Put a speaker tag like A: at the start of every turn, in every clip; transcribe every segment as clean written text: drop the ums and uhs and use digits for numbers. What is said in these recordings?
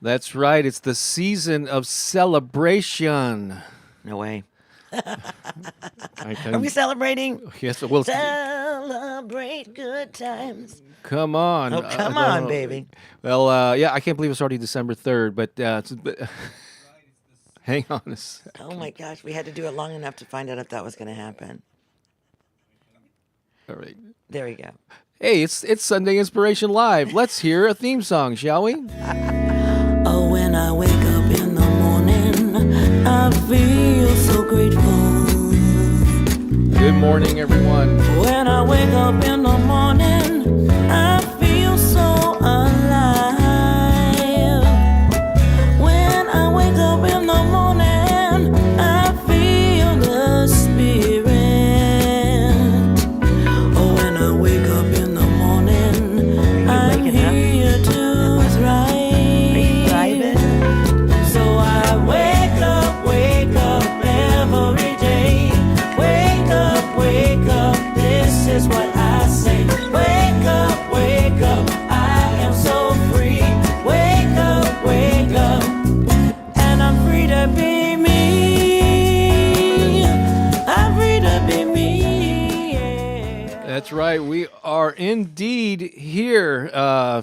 A: That's right. It's the season of celebration.
B: No way.
A: I
B: Are we celebrating?
A: Yes. Well,
B: Celebrate good times.
A: come on.
B: Oh, come on, baby.
A: Well, yeah, I can't believe it's already December 3rd, but hang on a sec.
B: Oh my gosh, we had to do it long enough to find out if that was going to happen.
A: All right.
B: There we go.
A: Hey, it's Sunday Inspiration Live. Let's hear a theme song, shall we?
B: Oh, when I wake up in the morning, I feel so grateful.
A: Good morning, everyone.
B: When I wake up in the morning, I feel so alive. When I wake up in the morning, I feel the spirit. Oh, when I wake up in the morning, I'm here to thrive. So I wake up every day. Wake up, this is what I say. Wake up, I am so free. Wake up, and I'm free to be me. I'm free to be me. Yeah.
A: That's right. We are indeed here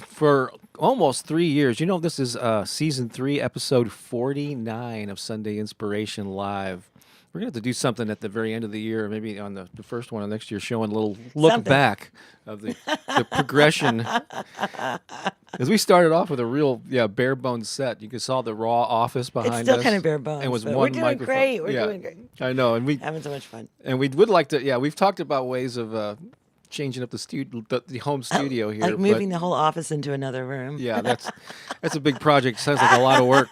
A: for almost 3 years. You know, this is season 3, episode 49 of Sunday Inspiration Live. We're going to have to do something at the very end of the year, maybe on the first one of next year, showing a little look
B: Something.
A: back of the progression. As we started off with a real, bare bones set. You saw the raw office behind us.
B: It's still kind of bare bones.
A: It was
B: but
A: one
B: we're doing
A: microphone.
B: great. We're
A: Yeah,
B: doing great.
A: I know, and we
B: Having so much fun.
A: would like to. We've talked about ways of changing up the home studio here,
B: Like
A: but-
B: moving the whole office into another room.
A: Yeah, that's a big project. Sounds like a lot of work,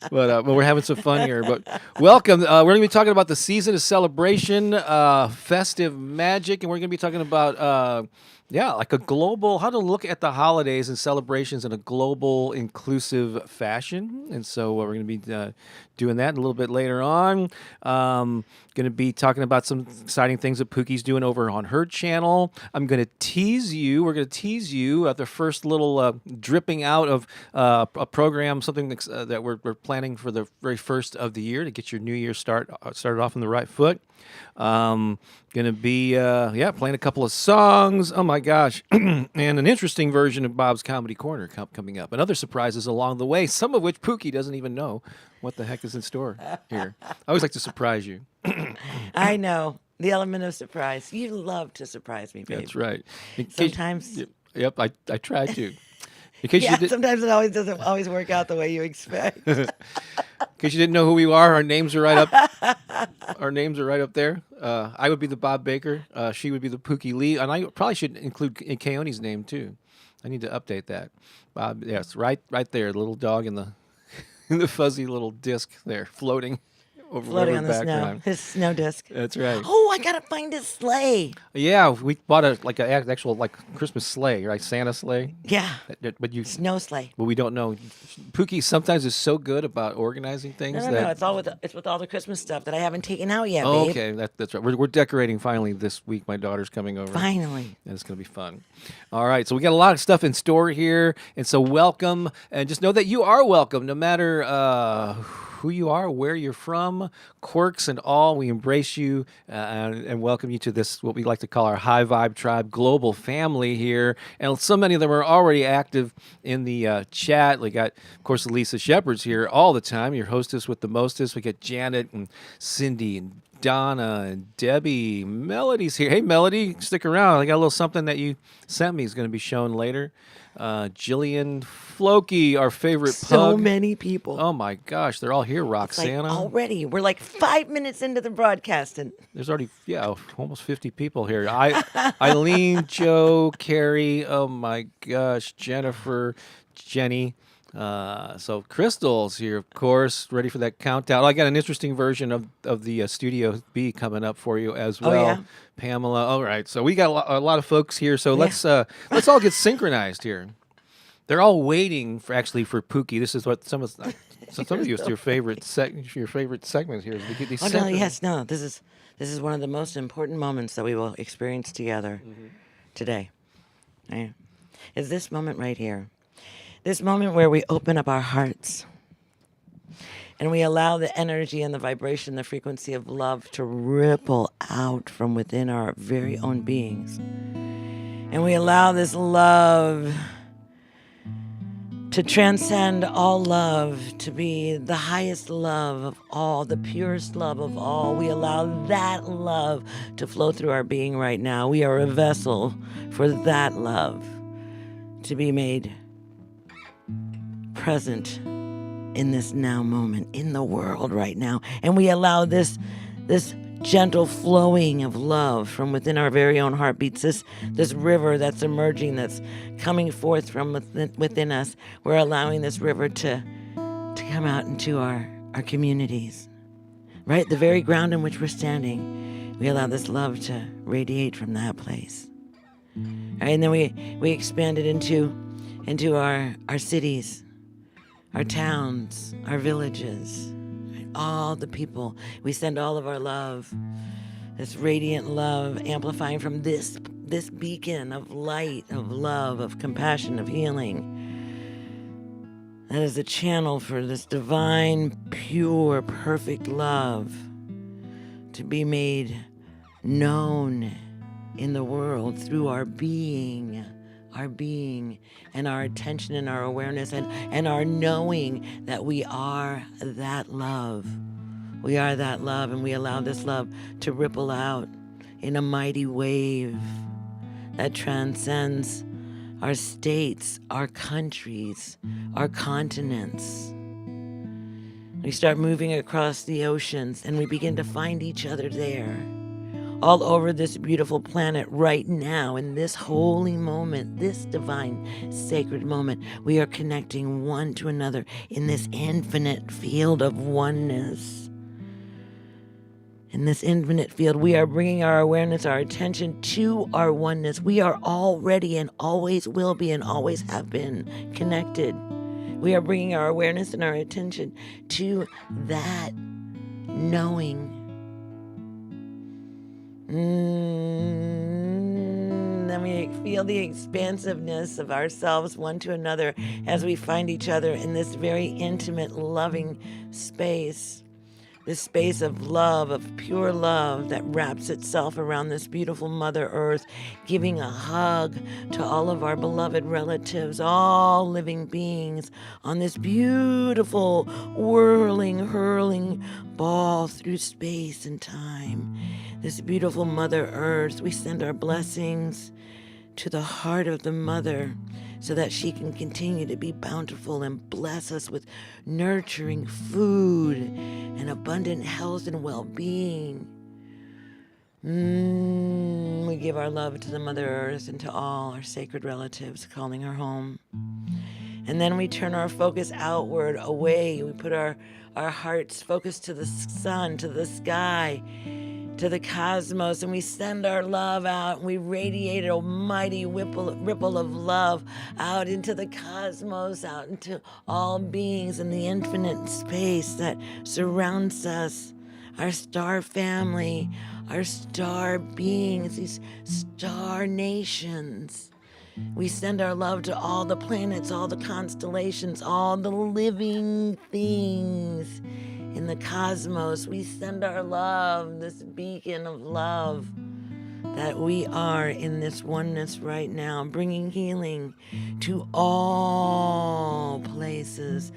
A: but we're having some fun here. But welcome. We're going to be talking about the season of celebration, festive magic, and we're going to be talking about like a global, how to look at the holidays and celebrations in a global, inclusive fashion. And so we're going to be doing that a little bit later on. Going to be talking about some exciting things that Pooki's doing over on her channel. I'm going to tease you. We're going to tease you at the first little dripping out of a program, something that we're planning for the very first of the year to get your new year started off on the right foot. Going to be playing a couple of songs. Oh my gosh, and an interesting version of Bob's Comedy Corner coming up, and other surprises along the way. Some of which Pooki doesn't even know what the heck is in store here. I always like to surprise you.
B: I know. The element of surprise. You love to surprise me, babe.
A: That's right.
B: Sometimes.
A: Yep, I try to. In case you
B: sometimes it always doesn't always work out the way you expect.
A: In case you didn't know who we are, our names are right up. Our names are right up there. I would be the Bob Baker. She would be the Pooki Lee, and I probably should include Keone's name too. I need to update that. Bob, yes, right there, the little dog in the in the fuzzy little disc there, floating
B: Floating on the
A: background.
B: snow. His snow disc.
A: That's right.
B: Oh, I gotta find his sleigh.
A: Yeah, we bought an actual Christmas sleigh, right? Santa sleigh.
B: Yeah.
A: But you.
B: Snow sleigh.
A: But we don't know. Pooki sometimes is so good about organizing things.
B: No. It's with all the Christmas stuff that I haven't taken out yet,
A: Oh,
B: babe.
A: okay, that's right. We're decorating finally this week. My daughter's coming over.
B: Finally.
A: And it's going to be fun. All right, so we got a lot of stuff in store here, and so welcome, and just know that you are welcome, no matter who you are, where you're from, quirks and all. We embrace you and welcome you to this, what we like to call our High Vibe Tribe global family here. And so many of them are already active in the chat. We got, of course, Lisa Shepherd's here all the time, your hostess with the mostest. We got Janet and Cindy and Donna and Debbie. Melody's here. Hey, Melody, stick around. I got a little something that you sent me is going to be shown later. Jillian Floki, our favorite
B: So
A: pug.
B: many people.
A: Oh my gosh, they're all here.
B: It's like
A: Roxana.
B: already. We're like 5 minutes into the broadcast. And
A: There's already, almost 50 people here. Eileen, Joe, Carrie, oh my gosh, Jennifer, Jenny. So Crystal's here, of course, ready for that countdown. I got an interesting version of the Studio B coming up for you as well.
B: yeah?
A: Pamela. All right, so we got a lot of folks here. So let's all get synchronized here. They're all waiting for Pooki. This is what some of you, it's your favorite segment here is to get these.
B: Oh no, yes, no. This is one of the most important moments that we will experience together today. Right? Is this moment right here.
C: This moment where we open up our hearts and we allow the energy and the vibration, the frequency of love to ripple out from within our very own beings. And we allow this love to transcend all love, to be the highest love of all, the purest love of all. We allow that love to flow through our being right now. We are a vessel for that love to be made present in this now moment, in the world right now. And we allow this gentle flowing of love from within our very own heartbeats, this river that's emerging, that's coming forth from within us. We're allowing this river to come out into our communities, right? The very ground in which we're standing. We allow this love to radiate from that place. Right, and then we expand it into our cities, our towns, our villages, right? All the people. We send all of our love, this radiant love, amplifying from this beacon of light, of love, of compassion, of healing. That is a channel for this divine, pure, perfect love to be made known in the world through our being and our attention and our awareness and our knowing that we are that love. We are that love, and we allow this love to ripple out in a mighty wave that transcends our states, our countries, our continents. We start moving across the oceans, and we begin to find each other there. All over this beautiful planet right now, in this holy moment, this divine, sacred moment, we are connecting one to another in this infinite field of oneness. In this infinite field, we are bringing our awareness, our attention to our oneness. We are already and always will be and always have been connected. We are bringing our awareness and our attention to that knowing. Then we feel the expansiveness of ourselves one to another as we find each other in this very intimate, loving space. This space of love, of pure love that wraps itself around this beautiful Mother Earth, giving a hug to all of our beloved relatives, all living beings on this beautiful, whirling, hurling ball through space and time. This beautiful Mother Earth, we send our blessings to the heart of the Mother so that she can continue to be bountiful and bless us with nurturing food and abundant health and well-being. We give our love to the Mother Earth and to all our sacred relatives, calling her home. And then we turn our focus outward, away. We put our hearts focused to the sun, to the sky, to the cosmos, and we send our love out, and we radiate a mighty ripple of love out into the cosmos, out into all beings in the infinite space that surrounds us, our star family, our star beings, these star nations. We send our love to all the planets, all the constellations, all the living things in the cosmos. We send our love, this beacon of love that we are in this oneness right now, bringing healing to all places,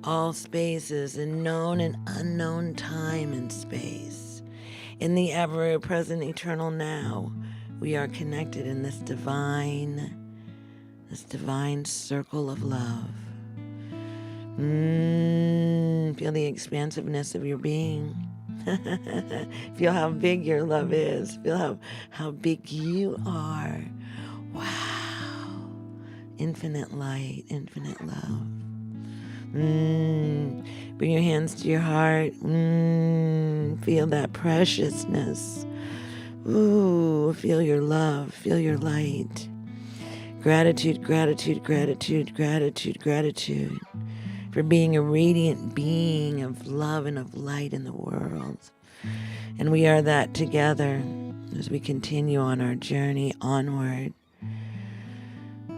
C: all spaces, in known and unknown time and space. In the ever-present eternal now, we are connected in this divine circle of love. Feel the expansiveness of your being. Feel how big your love is. Feel how big you are. Wow. Infinite light, infinite love. Bring your hands to your heart. Feel that preciousness. Ooh, feel your love. Feel your light. Gratitude, gratitude, gratitude, gratitude, gratitude for being a radiant being of love and of light in the world. And we are that together as we continue on our journey onward.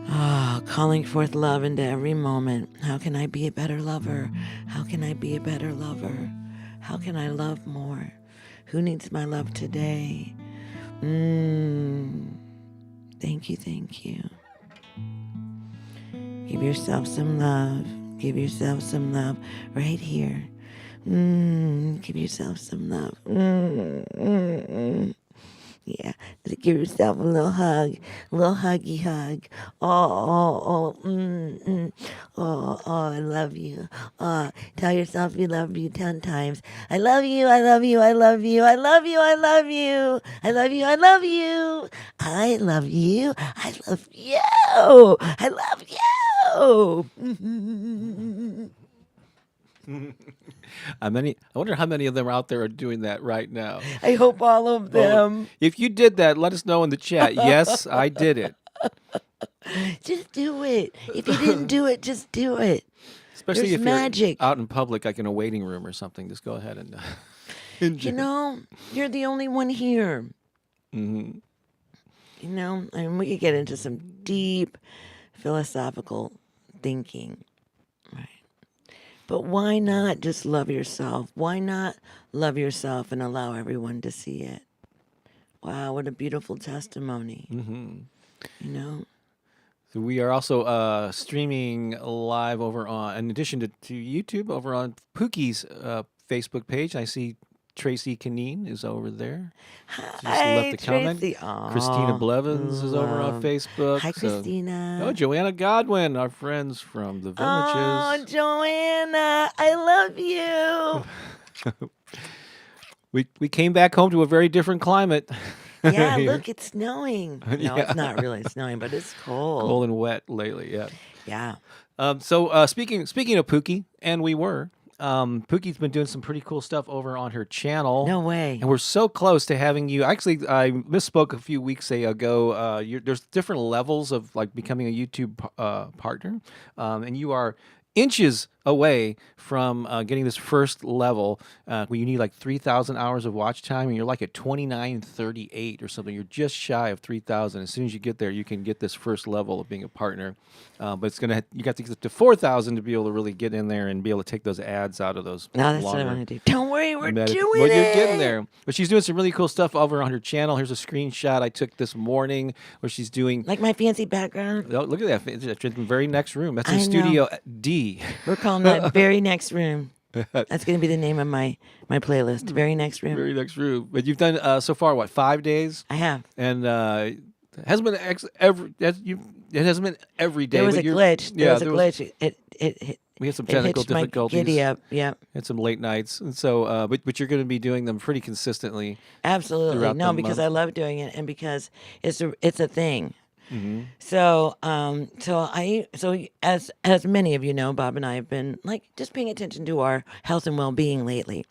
C: Calling forth love into every moment. How can I be a better lover? How can I be a better lover? How can I love more? Who needs my love today? Thank you, thank you. Give yourself some love. Give yourself some love right here. Give yourself some love. Yeah, give yourself a little huggy hug. I love you. Tell yourself you love you 10 times. I love you, I love you, I love you, I love you, I love you. I love you, I love you. I love you, I love you. I love you.
A: I wonder how many of them out there are doing that right now.
C: I hope all of them.
A: Well, if you did that, let us know in the chat. Yes, I did it.
C: Just do it. If you didn't do it, just do it.
A: Especially
C: There's
A: if
C: magic.
A: you're out in public, like in a waiting room or something. Just go ahead and
C: You know, you're the only one here.
A: Mm-hmm.
C: You know, I mean, we could get into some deep philosophical thinking, right? But why not just love yourself? Why not love yourself and allow everyone to see it? Wow, what a beautiful testimony.
A: Mm-hmm.
C: You know?
A: So we are also streaming live over on, in addition to YouTube, over on Pooki's Facebook page. I see Tracy Canine is over there. She just left a comment.
C: Tracy. Aw,
A: Christina Blevins is over on Facebook.
C: Hi, Christina.
A: Oh, Joanna Godwin, our friends from the Villages.
C: Oh, Joanna, I love you.
A: We came back home to a very different climate.
C: Yeah,
A: Here.
C: look, it's snowing. No,
A: Yeah.
C: it's not really snowing, but it's cold.
A: Cold and wet lately, yeah.
C: Yeah.
A: So speaking of Pooki, and Pooki's been doing some pretty cool stuff over on her channel.
C: No way.
A: And we're so close to having you. Actually, I misspoke a few weeks ago. There's different levels of like becoming a YouTube partner, and you are inches away from getting this first level where you need like 3,000 hours of watch time, and you're like at 2938 or something. You're just shy of 3,000. As soon as you get there, you can get this first level of being a partner. But you got to get to 4,000 to be able to really get in there and be able to take those ads out of those.
C: No, that's what I want to do. Don't worry, we're doing it.
A: Well, you're getting there. But she's doing some really cool stuff over on her channel. Here's a screenshot I took this morning where she's doing.
C: Like my fancy background.
A: Oh, look at that. It's in the very next room. That's in
C: I know.
A: Studio D.
C: We're calling that very next room. That's going to be the name of my playlist. Very next room.
A: Very next room. But you've done so far, what, 5 days?
C: I have.
A: And it hasn't been it hasn't been every day.
C: There was
A: but
C: a glitch. There was a glitch.
A: We had some
C: it
A: technical
C: hitched my
A: difficulties.
C: giddy up. Yeah.
A: Had some late nights, and so but you're going to be doing them pretty consistently.
C: Absolutely.
A: throughout
C: No,
A: the
C: because
A: month.
C: I love doing it, and because it's a thing.
A: Mm-hmm.
C: So as many of you know, Bob and I have been like just paying attention to our health and well-being lately,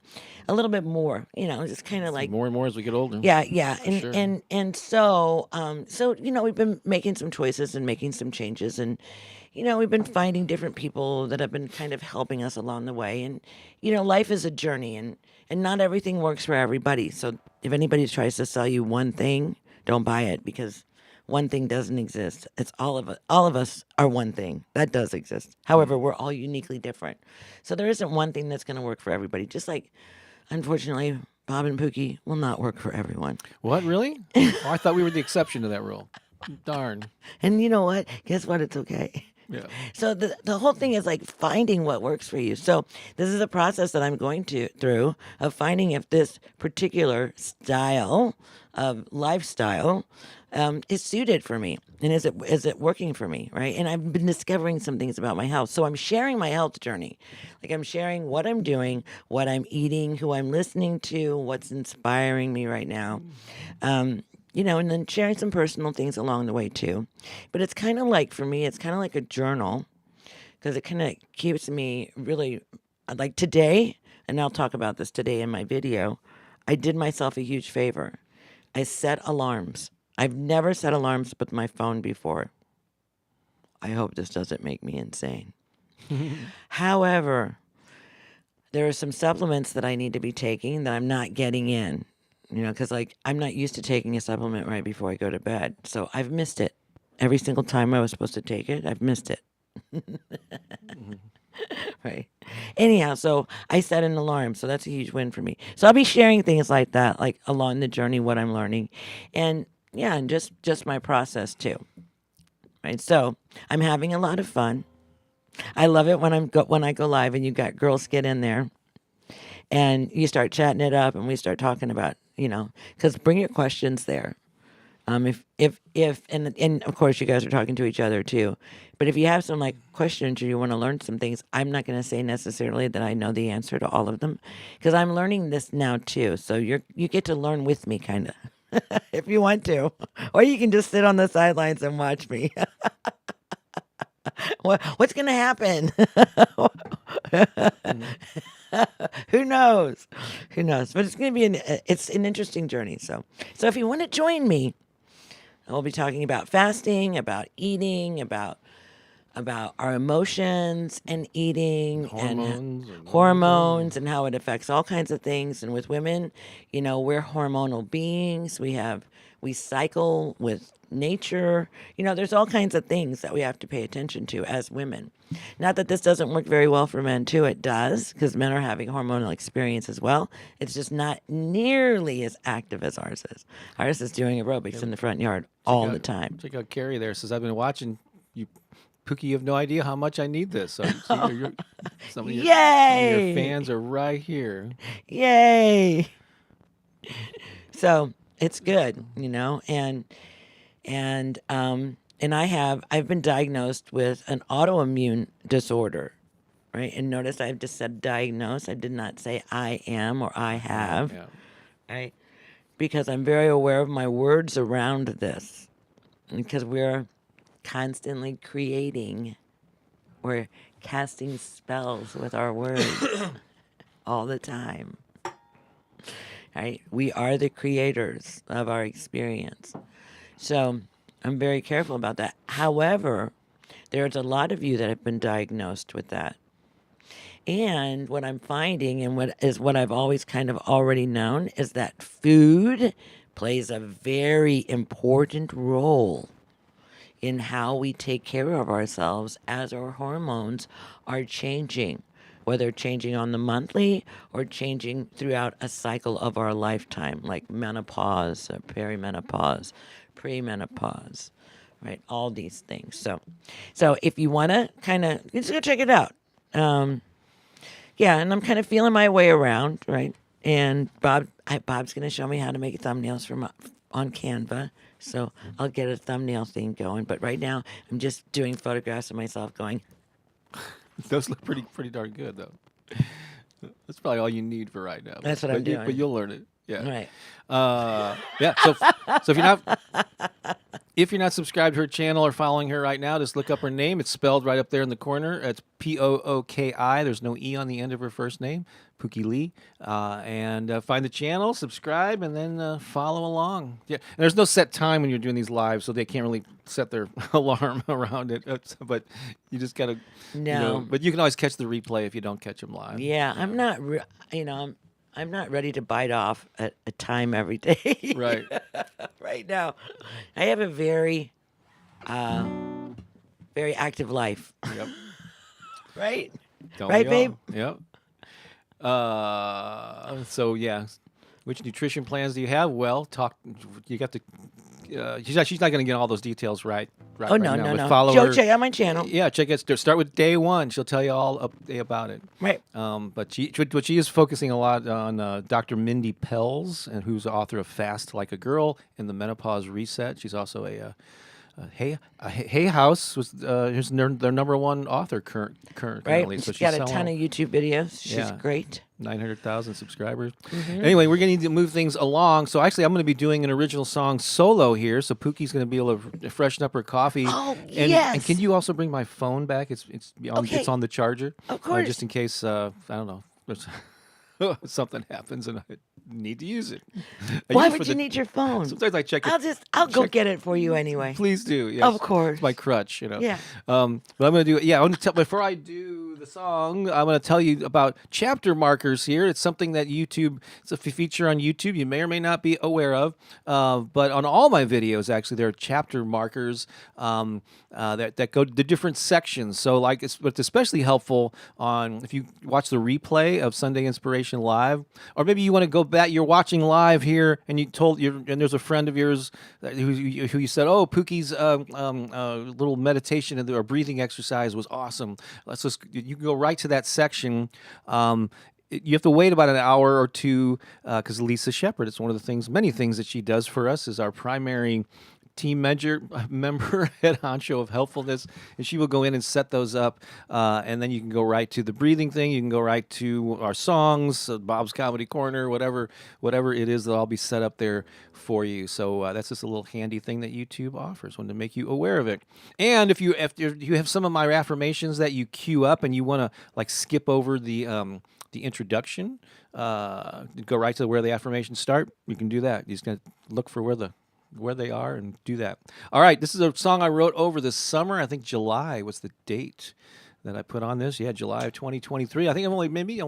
C: a little bit more. You know, just kind of like
A: More and more as we get older.
C: yeah, and
A: sure.
C: and so you know, we've been making some choices and making some changes, and you know, we've been finding different people that have been kind of helping us along the way, and you know, life is a journey, and not everything works for everybody. So if anybody tries to sell you one thing, don't buy it, because one thing doesn't exist. It's all of us are one thing. That does exist. However, we're all uniquely different. So there isn't one thing that's going to work for everybody. Just like, unfortunately, Bob and Pooki will not work for everyone.
A: What, really? Oh, I thought we were the exception to that rule. Darn.
C: And you know what? Guess what? It's okay.
A: Yeah.
C: So the whole thing is like finding what works for you. So this is a process that I'm going through of finding if this particular style of lifestyle is suited for me, and is it working for me, right? And I've been discovering some things about my health. So I'm sharing my health journey. Like I'm sharing what I'm doing, what I'm eating, who I'm listening to, what's inspiring me right now. You know, and then sharing some personal things along the way too. But it's kind of like, for me, it's kind of like a journal, because it kind of keeps me really, like today, and I'll talk about this today in my video, I did myself a huge favor. I set alarms. I've never set alarms with my phone before. I hope this doesn't make me insane. However, there are some supplements that I need to be taking that I'm not getting in. You know, because like I'm not used to taking a supplement right before I go to bed. So I've missed it. every single time I was supposed to take it, I've missed it. Right. Anyhow, so I set an alarm, so that's a huge win for me. So I'll be sharing things like that, like along the journey, what I'm learning, and yeah, and just my process too. Right. So I'm having a lot of fun. I love it when when I go live and you got girls get in there, and you start chatting it up, and we start talking about because bring your questions there. If and of course you guys are talking to each other too, but if you have some like questions or you want to learn some things, I'm not going to say necessarily that I know the answer to all of them, because I'm learning this now too. So you get to learn with me, kind of, if you want to, or you can just sit on the sidelines and watch me. What's going to happen? Who knows? Who knows? But it's going to be it's an interesting journey. So if you want to join me, we'll be talking about fasting, about eating, about our emotions and eating, and hormones and how it affects all kinds of things. And with women, we're hormonal beings. We cycle with nature. There's all kinds of things that we have to pay attention to as women. Not that this doesn't work very well for men too. It does, because men are having hormonal experience as well. It's just not nearly as active as ours is. Ours is doing aerobics in the front yard all the time.
A: Check out Carrie there. Says, I've been watching you. Pookie, you have no idea how much I need this. So some of your fans are right here.
C: Yay! So it's good, and I've been diagnosed with an autoimmune disorder, right? And notice I've just said diagnosed. I did not say I am or I have, right? Because I'm very aware of my words around this, because we're constantly creating, we're casting spells with our words all the time. Right? We are the creators of our experience. So I'm very careful about that. However, there's a lot of you that have been diagnosed with that. And what I'm finding, and what I've always kind of already known, is that food plays a very important role in how we take care of ourselves as our hormones are changing, whether changing on the monthly or changing throughout a cycle of our lifetime, like menopause, perimenopause, premenopause, right? All these things. So if you want to just go check it out. And I'm kind of feeling my way around, right? And Bob's going to show me how to make thumbnails on Canva. So I'll get a thumbnail thing going. But right now, I'm just doing photographs of myself going.
A: Those look pretty darn good, though. That's probably all you need for right now.
C: That's what I'm doing.
A: But you'll learn it. Yeah.
C: Right.
A: Yeah. So if you're not subscribed to her channel or following her right now, just look up her name. It's spelled right up there in the corner. It's Pooki. There's no E on the end of her first name, Pooki Lee. And find the channel, subscribe, and then follow along. Yeah. And there's no set time when you're doing these lives, so they can't really set their alarm around it. But you just gotta.
C: No.
A: But you can always catch the replay if you don't catch them live.
C: Yeah, I'm not. I'm not ready to bite off a time every day.
A: Right.
C: Right now, I have a very, very active life.
A: Yep.
C: Right.
A: Don't
C: right,
A: we all?
C: babe?
A: Yep. So yeah, which nutrition plans do you have? Well, you got to. She's not going to get all those details right.
C: Oh no,
A: now,
C: no,
A: but
C: no.
A: follow
C: Joe,
A: her.
C: check out my channel.
A: Yeah, check it. Start with day one. She'll tell you all about it.
C: Right.
A: But she is focusing a lot on Dr. Mindy Pelz, and who's the author of Fast Like a Girl and the Menopause Reset. She's also Hay House was their number one author currently.
C: Right.
A: So
C: She's got a ton of YouTube videos. She's great. 900,000
A: subscribers. Mm-hmm. Anyway, we're going to need to move things along. So actually, I'm going to be doing an original song solo here. So Pookie's going to be able to freshen up her coffee.
C: Oh,
A: yes. And can you also bring my phone back? It's on the charger.
C: Of course.
A: Just in case, I don't know, something happens and I need to use it.
C: Why would you need your phone?
A: Sometimes I check it.
C: I'll go get it for you anyway.
A: Please do. Yes.
C: Of course.
A: It's my crutch,
C: Yeah.
A: But I'm going to do it. Yeah, I want to tell before I do the the song, I'm going to tell you about chapter markers here. It's something that it's a feature on YouTube you may or may not be aware of. But on all my videos, actually, there are chapter markers that go to different sections. So, like, it's especially helpful if you watch the replay of Sunday Inspiration Live, or maybe you want to go back. You're watching live here, and and there's a friend of yours who you said, "Oh, Pooki's little meditation or breathing exercise was awesome." You can go right to that section. You have to wait about an hour or two because Lisa Shepard, it's one of the many things that she does for us, is our primary team member, head honcho of helpfulness, and she will go in and set those up, and then you can go right to the breathing thing. You can go right to our songs, Bob's Comedy Corner, whatever it is that I'll be set up there for you. So that's just a little handy thing that YouTube offers, wanted to make you aware of it. And if you have some of my affirmations that you queue up and you want to like skip over the introduction, go right to where the affirmations start, you can do that. You just gotta look for where they are and do that. All right, this is a song I wrote over the summer. I think July was the date that I put on this. Yeah, July of 2023. I think I've only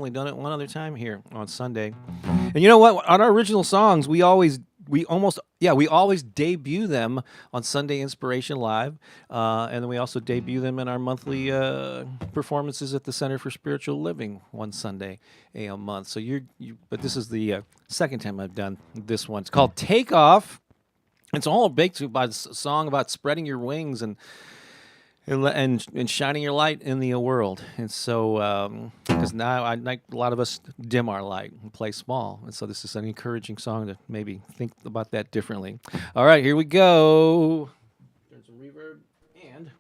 A: done it one other time here on Sunday. And you know what? On our original songs, we always debut them on Sunday Inspiration Live, and then we also debut them in our monthly performances at the Center for Spiritual Living one Sunday a month. So but this is the second time I've done this one. It's called Take Off. It's all baked by a song about spreading your wings and shining your light in the world. And so, because now a lot of us dim our light and play small. And so this is an encouraging song to maybe think about that differently. All right, here we go. Turn some reverb and...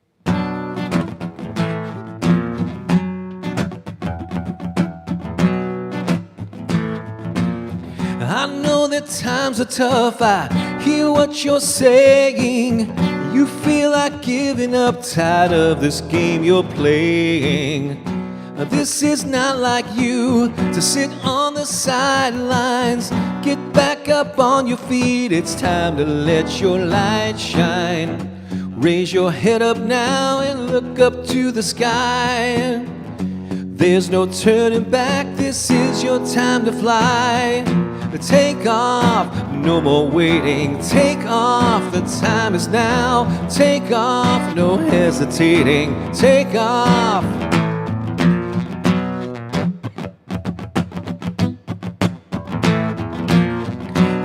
A: I know that times are tough, I hear what you're saying. You feel like giving up, tired of this game you're playing. This is not like you to sit on the sidelines. Get back up on your feet, it's time to let your light shine. Raise your head up now and look up to the sky. There's no turning back, this is your time to fly. Take off, no more waiting. Take off, the time is now. Take off, no hesitating. Take off.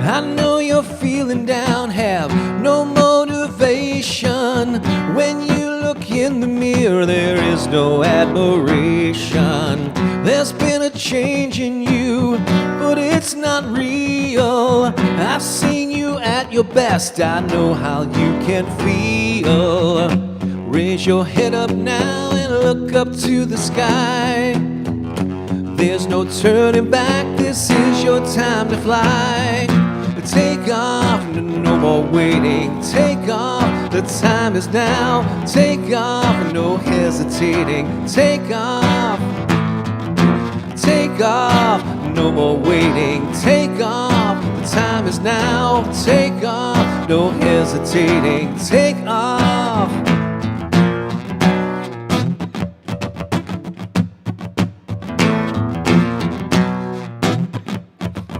A: I know you're feeling down, have no motivation. When you look in the mirror, there is no admiration. There's been a change in you, but it's not real. I've seen you at your best, I know how you can feel. Raise your head up now and look up to the sky. There's no turning back, this is your time to fly. Take off, no more waiting. Take off, the time is now. Take off, no hesitating. Take off. Take off, no more waiting. Take off, the time is now. Take off, no hesitating. Take off.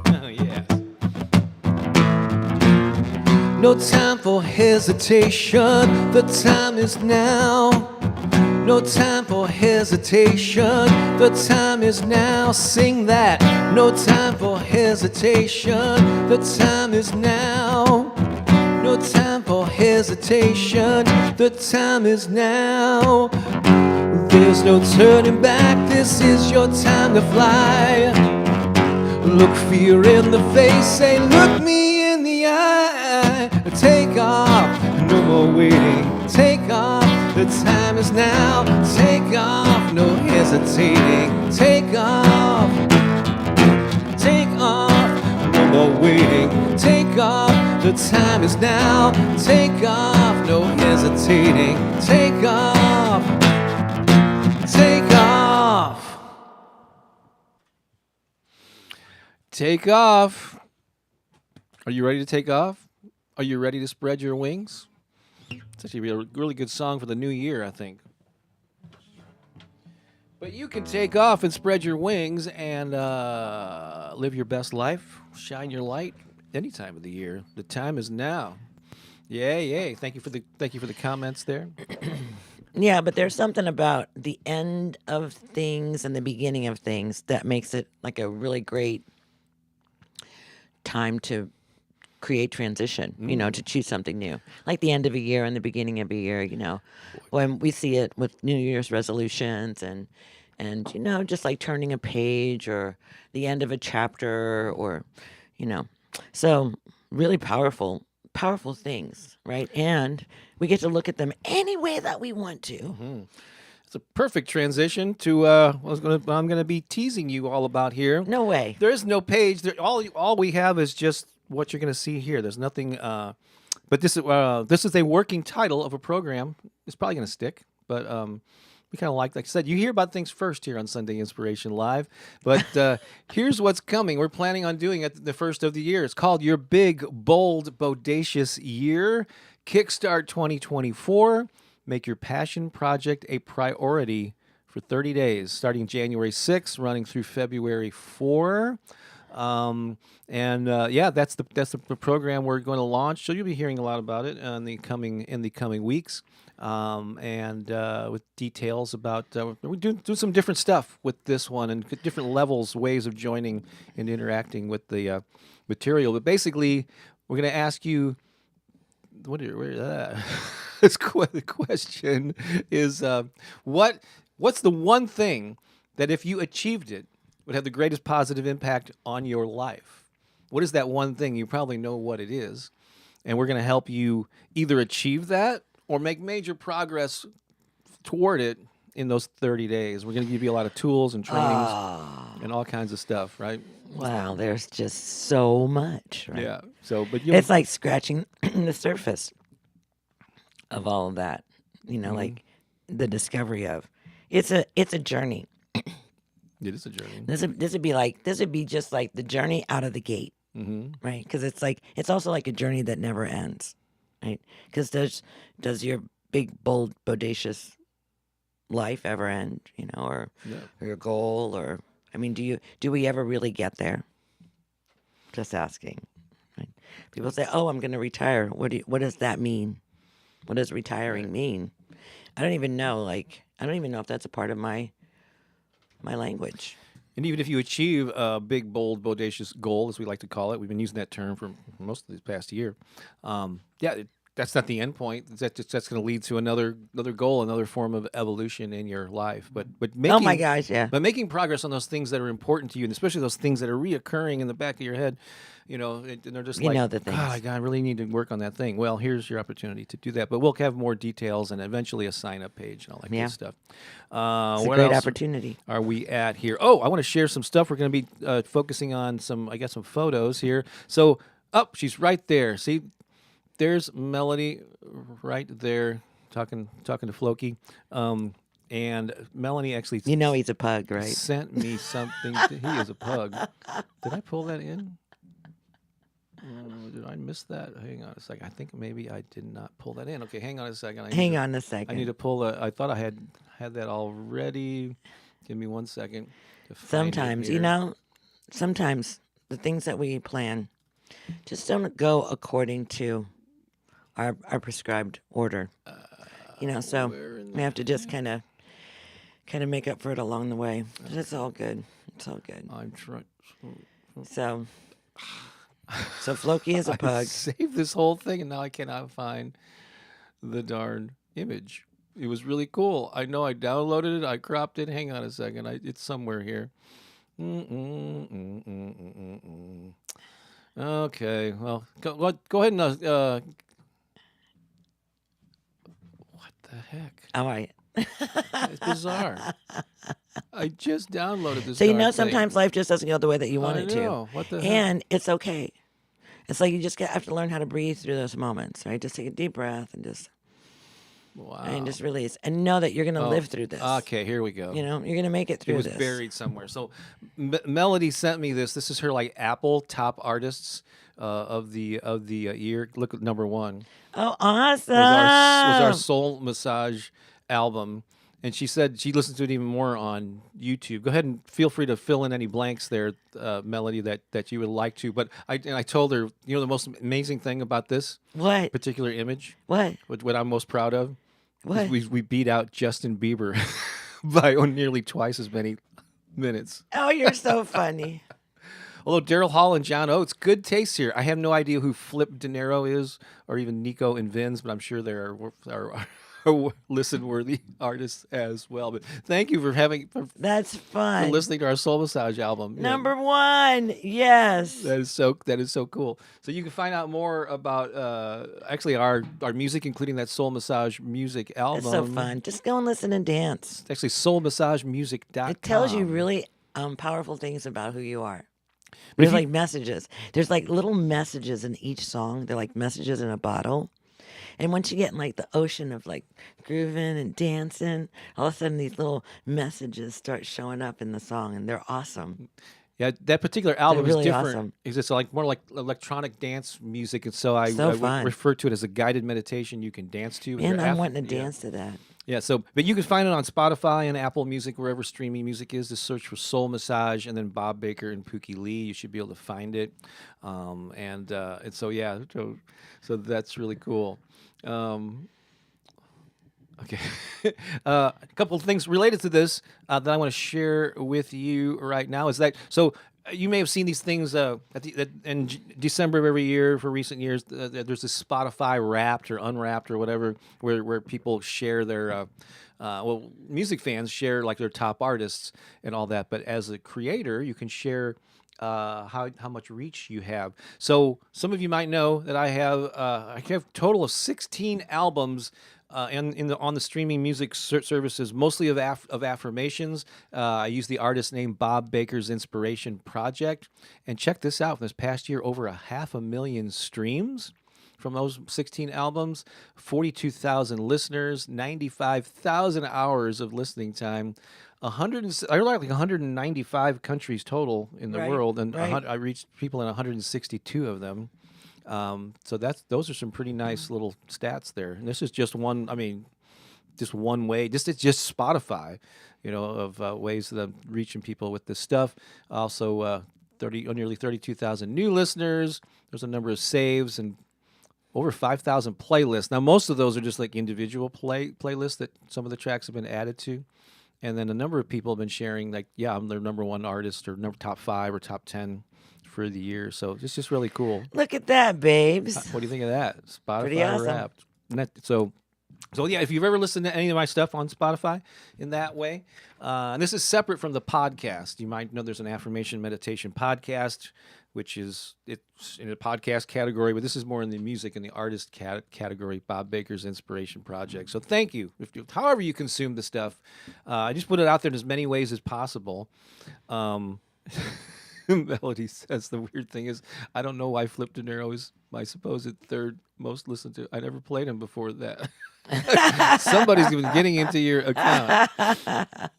A: Oh, yes. No time for hesitation, the time is now. No time for hesitation, the time is now. Sing that. No time for hesitation, the time is now. No time for hesitation, the time is now. There's no turning back, this is your time to fly. Look fear in the face, say look me in the eye. Take off, no more waiting. Take off, the time is now. Take off, no hesitating. Take off. Take off, no more waiting. Take off, the time is now. Take off, no hesitating. Take off. Take off. Take off. Are you ready to take off? Are you ready to spread your wings? It's actually a really good song for the new year, I think. But you can take off and spread your wings and live your best life, shine your light any time of the year. The time is now. Yay, yay. Thank you for the comments there.
C: Yeah, but there's something about the end of things and the beginning of things that makes it like a really great time to create transition, to choose something new. Like the end of a year and the beginning of a year, when we see it with New Year's resolutions and just like turning a page or the end of a chapter or, so really powerful things, right? And we get to look at them any way that we want to.
A: It's a perfect transition to what I'm gonna be teasing you all about here.
C: No way.
A: There is no page. All we have is just what you're going to see here. There's nothing. But this is a working title of a program. It's probably going to stick. But we kind of like I said, you hear about things first here on Sunday Inspiration Live. But here's what's coming. We're planning on doing it the first of the year. It's called Your Big, Bold, Bodacious Year. Kickstart 2024. Make your passion project a priority for 30 days, starting January 6th, running through February 4. That's the program we're going to launch. So you'll be hearing a lot about it in the coming weeks, with details about we do some different stuff with this one and different levels, ways of joining and interacting with the material. But basically, we're going to ask you, the question is, what's the one thing that if you achieved it would have the greatest positive impact on your life? What is that one thing? You probably know what it is. And we're going to help you either achieve that or make major progress toward it in those 30 days. We're going to give you a lot of tools and trainings and all kinds of stuff, right?
C: Wow, there's just so much, right?
A: Yeah. So, but
C: it's like scratching the surface of all of that, like the discovery of it's a journey.
A: It is a journey.
C: This would be just like the journey out of the gate, right? Because it's also like a journey that never ends, right? Because does your big, bold, bodacious life ever end, or your goal, or do we ever really get there? Just asking. Right? People say, "Oh, I'm going to retire." What does that mean? What does retiring mean? I don't even know. I don't even know if that's a part of my language.
A: And even if you achieve a big, bold, bodacious goal, as we like to call it, we've been using that term for most of this past year. That's not the end point. That's going to lead to another goal, another form of evolution in your life. But making,
C: oh my gosh, yeah.
A: But making progress on those things that are important to you, and especially those things that are reoccurring in the back of your head, and they're just
C: the things.
A: God, I really need to work on that thing. Well, here's your opportunity to do that. But we'll have more details and eventually a sign-up page and all that good stuff.
C: It's a great opportunity.
A: Are we at here? Oh, I want to share some stuff. We're going to be focusing on some photos here. So, she's right there. See? There's Melody right there talking to Floki. And Melanie actually...
C: he's a pug, right?
A: Sent me something. He is a pug. Did I pull that in? Did I miss that? Hang on a second. I think maybe I did not pull that in. Okay, hang on a second.
C: Hang on a second.
A: I need to pull I thought I had that already. Give me 1 second.
C: Sometimes, sometimes the things that we plan just don't go according to our prescribed order. So we have to just kind of make up for it along the way. But it's all good. It's all good.
A: I'm trying.
C: So Floki is a pug.
A: I saved this whole thing, and now I cannot find the darn image. It was really cool. I know I downloaded it. I cropped it. Hang on a second. It's somewhere here. Okay. Well, go ahead and... what the heck?
C: All right.
A: It's bizarre. I just downloaded this.
C: So sometimes life just doesn't go the way that you want it to.
A: What the heck?
C: And it's okay. It's like you just have to learn how to breathe through those moments, right? Just take a deep breath and just and just release and know that you're going to live through this.
A: Okay, here we go.
C: You're going to make it through this.
A: It was buried somewhere. So Melody sent me this. This is her Apple top artists of the year. Look at number 1.
C: Oh, awesome!
A: Was our soul massage album, And she said she listens to it even more on YouTube. Go ahead and feel free to fill in any blanks there, Melody, that you would like to. But I told her, the most amazing thing about this
C: What?
A: particular image,
C: What?
A: what I'm most proud of,
C: What?
A: is we beat out Justin Bieber by nearly twice as many minutes.
C: Oh, you're so funny.
A: Although Daryl Hall and John Oates, good taste here. I have no idea who Flip De Niro is, or even Nico and Vince, but I'm sure they are listen-worthy artists as well. But thank you for
C: That's fun.
A: listening to our Soul Massage album.
C: Number one, yes.
A: That is so cool. So you can find out more about actually our music, including that Soul Massage music album.
C: It's so fun. Just go and listen and dance.
A: It's actually soulmassagemusic.com.
C: It tells you really powerful things about who you are. There's like messages. There's like little messages in each song. They're like messages in a bottle. And once you get in like the ocean of like grooving and dancing, all of a sudden these little messages start showing up in the song, and they're awesome.
A: Yeah, that particular album
C: really
A: is different.
C: awesome.
A: It's like more like electronic dance music, and so I
C: fun.
A: refer to it as a guided meditation you can dance to.
C: And I'm wanting to dance to that.
A: Yeah, but you can find it on Spotify and Apple Music, wherever streaming music is. Just search for Soul Massage and then Bob Baker and Pooki Lee. You should be able to find it. And so yeah, so that's really cool. Okay, a couple of things related to this that I want to share with you right now is that you may have seen these things in December of every year for recent years. There's this Spotify Wrapped or Unwrapped or whatever, where people share their, music fans share like their top artists and all that. But as a creator, you can share how much reach you have. So some of you might know that I have a total of 16 albums. On the streaming music services, mostly of Affirmations. I use the artist name Bob Baker's Inspiration Project. And check this out. From this past year, over 500,000 streams from those 16 albums, 42,000 listeners, 95,000 hours of listening time. I like 195 countries total in the world, and I reached people in 162 of them. So those are some pretty nice little stats there. And this is just one. I mean, just one way. It's just Spotify, of ways that I'm reaching people with this stuff. Also, nearly 32,000 new listeners. There's a number of saves and over 5,000 playlists. Now, most of those are just like individual playlists that some of the tracks have been added to. And then a number of people have been sharing, like, yeah, I'm their number one artist or top 5 or top 10 for the year. So it's just really cool.
C: Look at that, babes.
A: What do you think of that? Spotify
C: Pretty awesome.
A: Wrapped. And so yeah, if you've ever listened to any of my stuff on Spotify in that way, and this is separate from the podcast. You might know there's an affirmation meditation podcast, which it's in a podcast category, but this is more in the music and the artist category, Bob Baker's Inspiration Project. So thank you. However you consume the stuff, I just put it out there in as many ways as possible. Melody says the weird thing is I don't know why Flip De Niro is my supposed third most listened to. I never played him before that. Somebody's been getting into your account.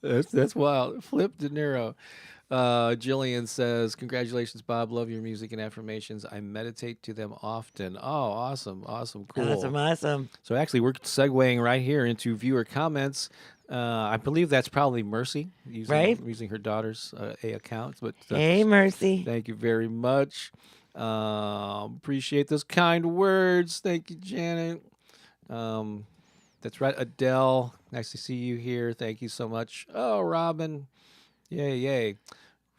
A: That's wild. Flip De Niro. Jillian says, congratulations, Bob. Love your music and affirmations. I meditate to them often. Oh, awesome. Cool.
C: Awesome.
A: So actually, we're segueing right here into viewer comments. I believe that's probably Mercy using her daughter's account. But
C: hey, Mercy.
A: Thank you very much. Appreciate those kind words. Thank you, Janet. That's right, Adele. Nice to see you here. Thank you so much. Oh, Robin. Yay.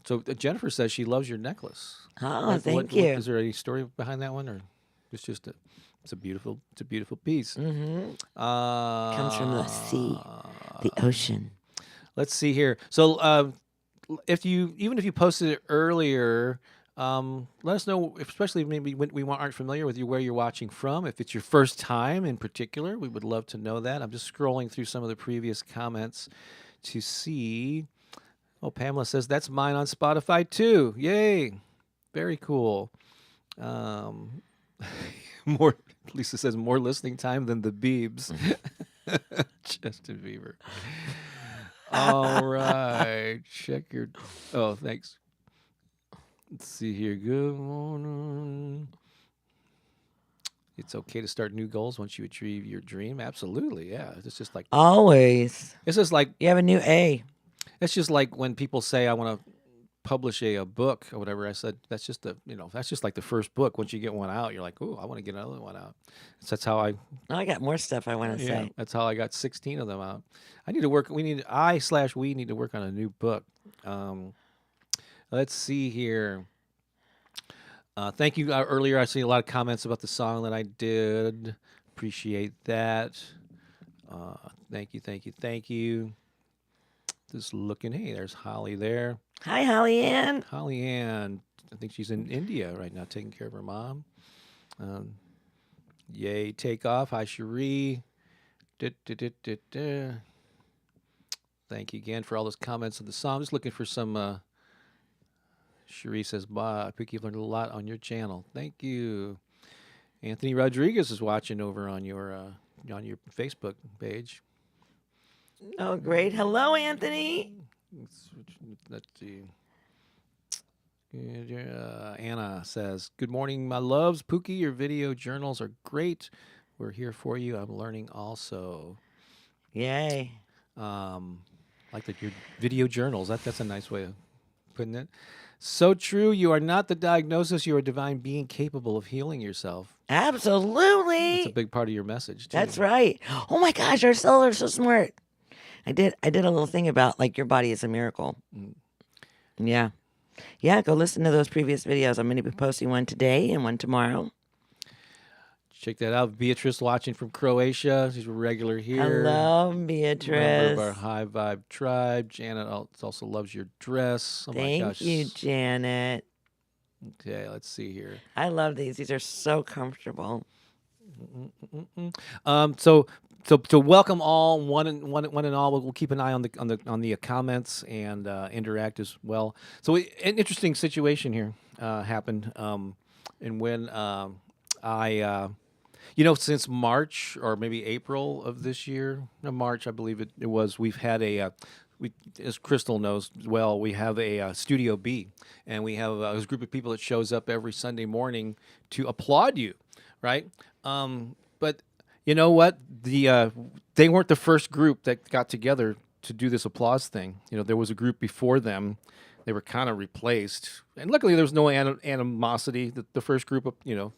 A: So Jennifer says she loves your necklace.
C: Oh, thank you.
A: Is there any story behind that one, or it's just it's a beautiful piece.
C: Mm-hmm. Comes from the sea, the ocean.
A: Let's see here. So if you posted it earlier, let us know, especially maybe when we aren't familiar with you, where you're watching from. If it's your first time in particular, we would love to know that. I'm just scrolling through some of the previous comments to see. Oh, Pamela says that's mine on Spotify too. Yay. Very cool. Lisa says more listening time than the Biebs. Justin Bieber. All right. Check your... Oh, thanks. Let's see here. Good morning. It's okay to start new goals once you achieve your dream. Absolutely, yeah.
C: Always.
A: It's just like
C: You have a new A.
A: it's just like when people say I want to publish a book or whatever. I said that's just that's just like the first book. Once you get one out, you're like, oh, I want to get another one out. So that's how
C: Oh, I got more stuff I want to say.
A: that's how I got 16 of them out. I need to work. We need to work on a new book. Let's see here. Thank you. Earlier, I see a lot of comments about the song that I did. Appreciate that. Thank you, thank you, thank you. Just looking. Hey, there's Holly there.
C: Hi, Holly Ann.
A: Holly Ann. I think she's in India right now, taking care of her mom. Yay, take off. Hi, Cherie. Thank you again for all those comments of the song. I'm just looking for some. Cherie says, Bob Pooki, learned a lot on your channel. Thank you. Anthony Rodriguez is watching over on your Facebook page.
C: Oh, great. Hello, Anthony.
A: Let's see. Anna says, good morning, my loves. Pooki, your video journals are great. We're here for you. I'm learning also.
C: Yay.
A: Like your video journals. That's a nice way of putting it. So true. You are not the diagnosis. You are a divine being capable of healing yourself.
C: Absolutely.
A: That's a big part of your message, too.
C: That's right. Oh my gosh, our cells are so smart. I did a little thing about like your body is a miracle. Yeah. Yeah, go listen to those previous videos. I'm going to be posting one today and one tomorrow.
A: Check that out. Beatrice watching from Croatia. She's a regular here.
C: Hello,
A: Member
C: Beatrice.
A: of our High Vibe tribe. Janet also loves your dress. Oh my gosh.
C: Thank you, Janet.
A: Okay, let's see here.
C: I love these. These are so comfortable.
A: So welcome all, one and all. We'll keep an eye on the comments and interact as well. So an interesting situation here happened, and when I. Since March or maybe April of this year, no, March, I believe it was, we've had as Crystal knows well, we have a Studio B, and we have a group of people that shows up every Sunday morning to applaud you, right? But you know what? They weren't the first group that got together to do this applause thing. There was a group before them. They were kind of replaced, and luckily there was no animosity. The first group,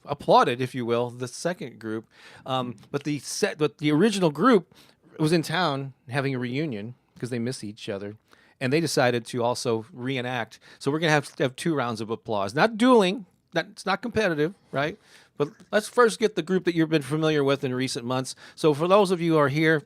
A: applauded, if you will, the second group. But the original group was in town having a reunion because they miss each other, and they decided to also reenact. So we're gonna have 2 rounds of applause, not dueling. It's not competitive, right? But let's first get the group that you've been familiar with in recent months. So for those of you who are here,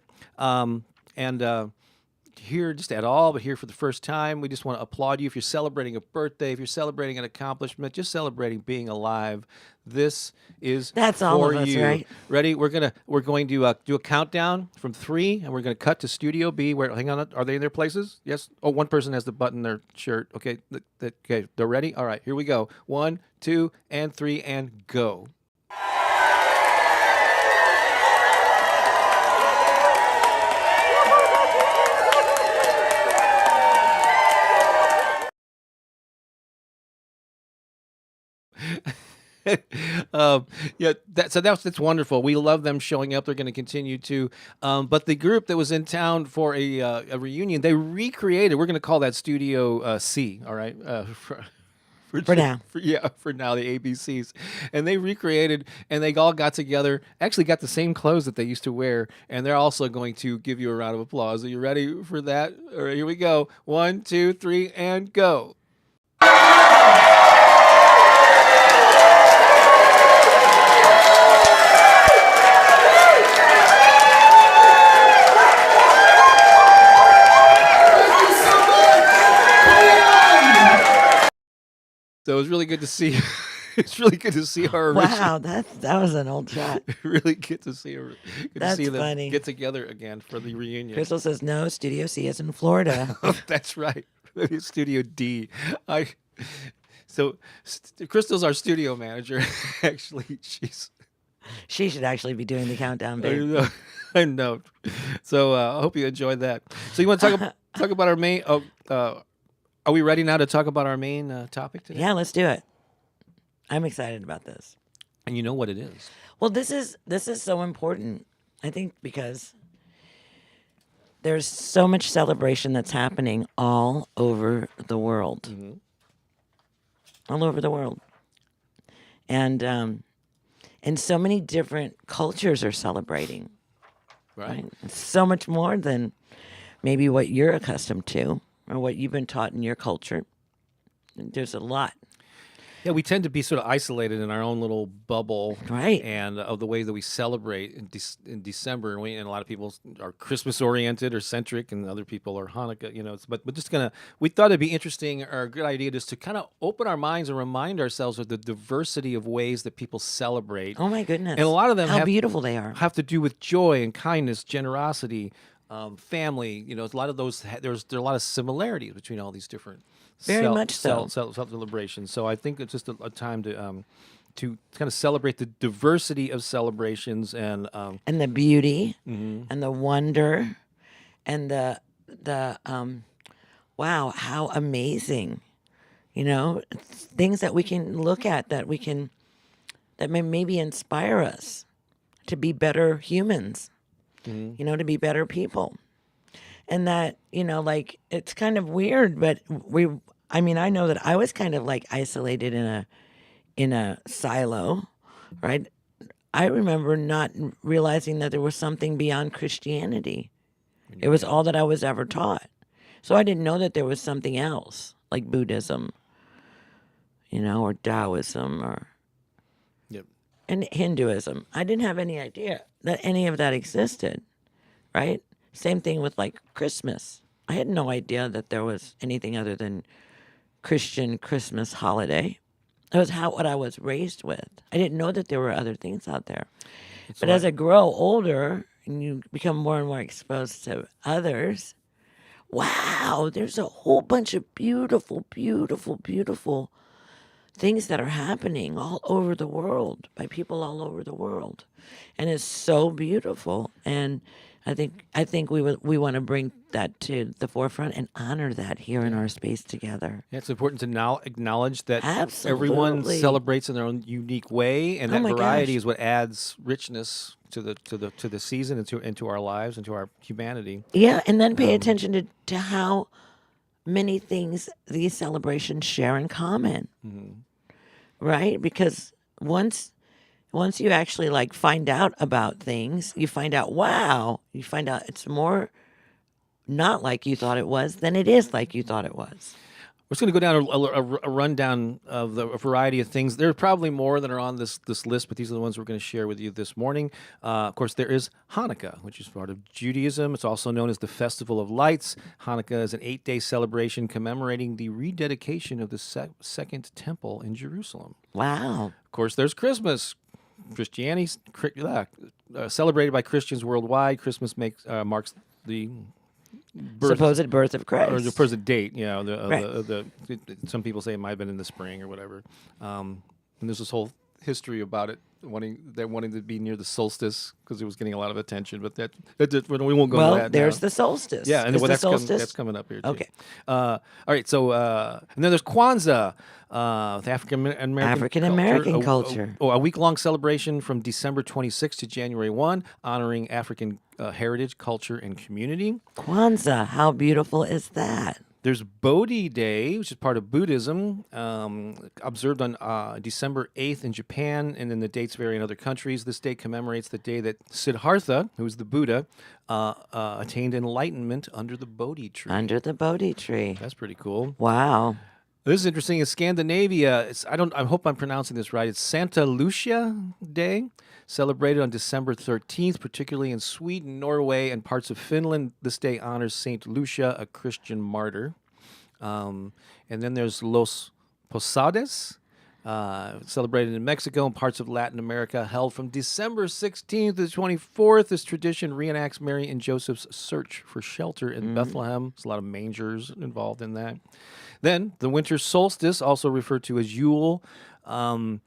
A: here just at all, but here for the first time, we just want to applaud you. If you're celebrating a birthday, if you're celebrating an accomplishment, just celebrating being alive, this is
C: That's all
A: for
C: of us,
A: you.
C: right?
A: Ready? We're going to do a countdown from 3, and we're going to cut to Studio B. Hang on, are they in their places? Yes. Oh, one person has to button their shirt. Okay. Okay. They're ready. All right. Here we go. 1, 2, and 3, and go. That's wonderful. We love them showing up. They're going to continue to. But the group that was in town for a reunion, they recreated. We're going to call that Studio C. All right.
C: For now.
A: For now, the ABCs. And they recreated, and they all got together, actually got the same clothes that they used to wear, and they're also going to give you a round of applause. Are you ready for that? All right, here we go. 1, 2, 3, and go. So it was really good to see. It's really good to see our.
C: Wow, that was an old shot.
A: Really good to see her.
C: That's
A: to see them
C: funny.
A: get together again for the reunion.
C: Crystal says no. Studio C is in Florida.
A: That's right. Studio D. Crystal's our studio manager. Actually,
C: She should actually be doing the countdown, babe.
A: I know. So I hope you enjoyed that. So you want to talk about our main? Are we ready now to talk about our main topic today?
C: Yeah, let's do it. I'm excited about this.
A: And you know what it is.
C: Well, this is so important. I think because there's so much celebration that's happening all over the world.
A: Mm-hmm.
C: All over the world. And so many different cultures are celebrating.
A: Right.
C: It's so much more than maybe what you're accustomed to or what you've been taught in your culture. There's a lot.
A: Yeah, we tend to be sort of isolated in our own little bubble,
C: Right.
A: And of the way that we celebrate in December, and a lot of people are Christmas oriented or centric, and other people are Hanukkah. But we're just we thought it'd be interesting or a good idea just to kind of open our minds and remind ourselves of the diversity of ways that people celebrate.
C: Oh my goodness!
A: And a lot of them
C: how beautiful they are.
A: Have to do with joy and kindness, generosity, family. A lot of those. There are a lot of similarities between all these different.
C: Very much so.
A: Celebration. So I think it's just a time to kind of celebrate the diversity of celebrations and
C: the beauty
A: mm-hmm.
C: and the wonder and the wow, how amazing. Things that we can look at that may maybe inspire us to be better humans.
A: Mm-hmm.
C: To be better people. And that, it's kind of weird, but I know that I was kind of like isolated in a silo, right? I remember not realizing that there was something beyond Christianity. It was all that I was ever taught. So I didn't know that there was something else, like Buddhism, or Taoism and Hinduism. I didn't have any idea that any of that existed, right? Same thing with like Christmas. I had no idea that there was anything other than Christian Christmas holiday. That was what I was raised with. I didn't know that there were other things out there. But as I grow older and you become more and more exposed to others, wow, there's a whole bunch of beautiful, beautiful, beautiful things that are happening all over the world by people all over the world. And it's so beautiful. And I think we want to bring that to the forefront and honor that here in our space together.
A: Yeah, it's important to now acknowledge that
C: Absolutely.
A: everyone celebrates in their own unique way, and that variety
C: gosh.
A: is what adds richness to the season and into our lives and to our humanity.
C: Yeah, and then pay attention to how many things these celebrations share in common, right? Because once you actually like find out about things, you find out, it's more not like you thought it was than it is like you thought it was.
A: We're just going to go down a rundown of a variety of things. There are probably more that are on this list, but these are the ones we're going to share with you this morning. Of course, there is Hanukkah, which is part of Judaism. It's also known as the Festival of Lights. Hanukkah is an 8-day celebration commemorating the rededication of the Second Temple in Jerusalem.
C: Wow.
A: Of course, there's Christmas. Christianity celebrated by Christians worldwide. Christmas marks the
C: supposed birth of Christ,
A: or the supposed date.
C: Right.
A: Some people say it might have been in the spring or whatever. And there's this whole history about it, wanting to be near the solstice because it was getting a lot of attention. But we won't go into that.
C: Well, there's
A: now.
C: the solstice.
A: Yeah, and that's coming up here too.
C: Okay.
A: All right. So and then there's Kwanzaa, the African
C: American culture.
A: A week-long celebration from December 26th to January 1, honoring African heritage, culture, and community.
C: Kwanzaa, how beautiful is that?
A: There's Bodhi Day, which is part of Buddhism, observed on December 8th in Japan, and then the dates vary in other countries. This day commemorates the day that Siddhartha, who was the Buddha, attained enlightenment under the Bodhi tree.
C: Under the Bodhi tree.
A: That's pretty cool.
C: Wow.
A: This is interesting. In Scandinavia, I hope I'm pronouncing this right. It's Santa Lucia Day, celebrated on December 13th, particularly in Sweden, Norway, and parts of Finland. This day honors Saint Lucia, a Christian martyr. And then there's Los Posadas, celebrated in Mexico and parts of Latin America, held from December 16th to the 24th. This tradition reenacts Mary and Joseph's search for shelter in Bethlehem. There's a lot of mangers involved in that. Then the winter solstice, also referred to as Yule. The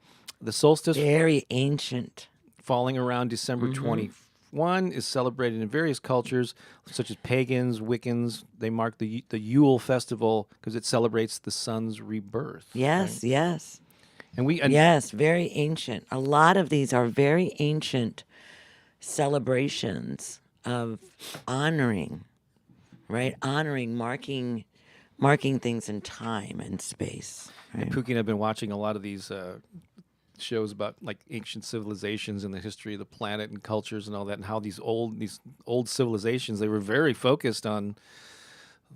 A: solstice,
C: very ancient,
A: falling around December 21, is celebrated in various cultures, such as pagans, Wiccans. They mark the Yule festival because it celebrates the sun's rebirth.
C: Yes,
A: right?
C: yes.
A: And
C: Yes, very ancient. A lot of these are very ancient celebrations of honoring, right? Honoring, marking things in time and space. Right?
A: Pookie and I've been watching a lot of these shows about like ancient civilizations and the history of the planet and cultures and all that, and how these old civilizations, they were very focused on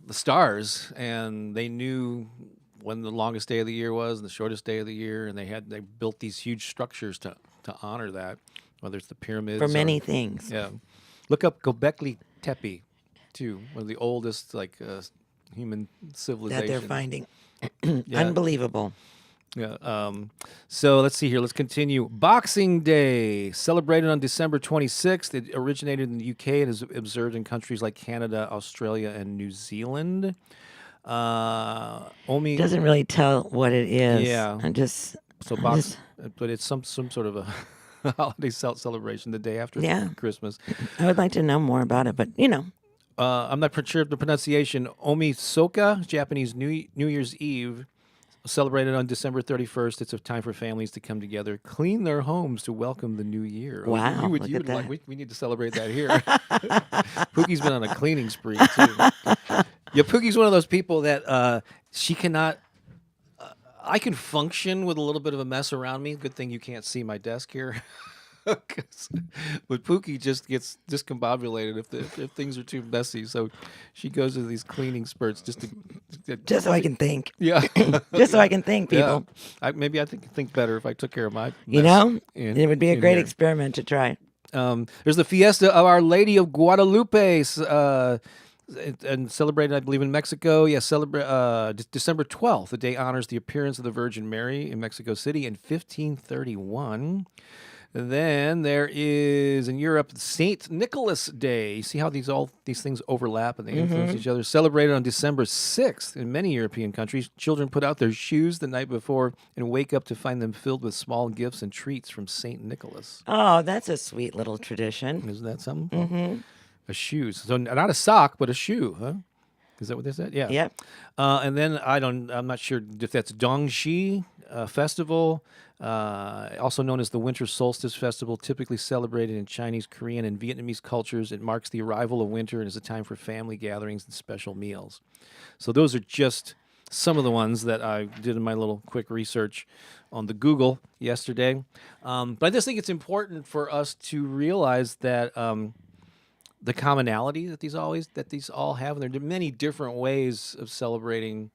A: the stars, and they knew when the longest day of the year was and the shortest day of the year, and they built these huge structures to honor that, whether it's the pyramids
C: For
A: or,
C: many things.
A: yeah. Look up Göbekli Tepe, too, one of the oldest human civilizations
C: That they're finding.
A: Yeah.
C: Unbelievable.
A: Yeah. So let's see here. Let's continue. Boxing Day, celebrated on December 26th. It originated in the UK and is observed in countries like Canada, Australia, and New Zealand. Omi.
C: Doesn't really tell what it is.
A: Yeah.
C: I just
A: So
C: I
A: box,
C: just-
A: but it's some sort of a holiday celebration the day after
C: Yeah.
A: Christmas.
C: I would like to know more about it, but
A: I'm not sure of the pronunciation. Omi Soka, Japanese New Year's Eve, celebrated on December 31st. It's a time for families to come together, clean their homes to welcome the new year.
C: Wow,
A: you
C: look
A: would
C: at that.
A: like. We need to celebrate that here. Pookie's been on a cleaning spree too. Yeah, Pookie's one of those people that she cannot. I can function with a little bit of a mess around me. Good thing you can't see my desk here. But Pookie just gets discombobulated if things are too messy. So she goes to these cleaning spurts just
C: so I can think.
A: yeah.
C: Just so I can think,
A: Yeah.
C: people.
A: Maybe I think better if I took care of my
C: You
A: mess
C: know?
A: in-
C: It would be a
A: in
C: great
A: here.
C: experiment to try.
A: There's the Fiesta of Our Lady of Guadalupe, and celebrated, I believe, in Mexico. Yeah, December 12th. The day honors the appearance of the Virgin Mary in Mexico City in 1531. Then there is in Europe Saint Nicholas Day. You see how these things overlap and they influence each other. Celebrated on December 6th in many European countries. Children put out their shoes the night before and wake up to find them filled with small gifts and treats from Saint Nicholas.
C: Oh, that's a sweet little tradition.
A: Isn't that something? Mm-hmm. A shoe. So not a sock, but a shoe, huh? Is that what they said? Yeah.
C: Yep.
A: And then I'm not sure if that's Dongxi Festival, also known as the Winter Solstice Festival, typically celebrated in Chinese, Korean, and Vietnamese cultures. It marks the arrival of winter and is a time for family gatherings and special meals. So those are just some of the ones that I did in my little quick research on the Google yesterday. But I just think it's important for us to realize that the commonality that these all have, and there are many different ways of celebrating.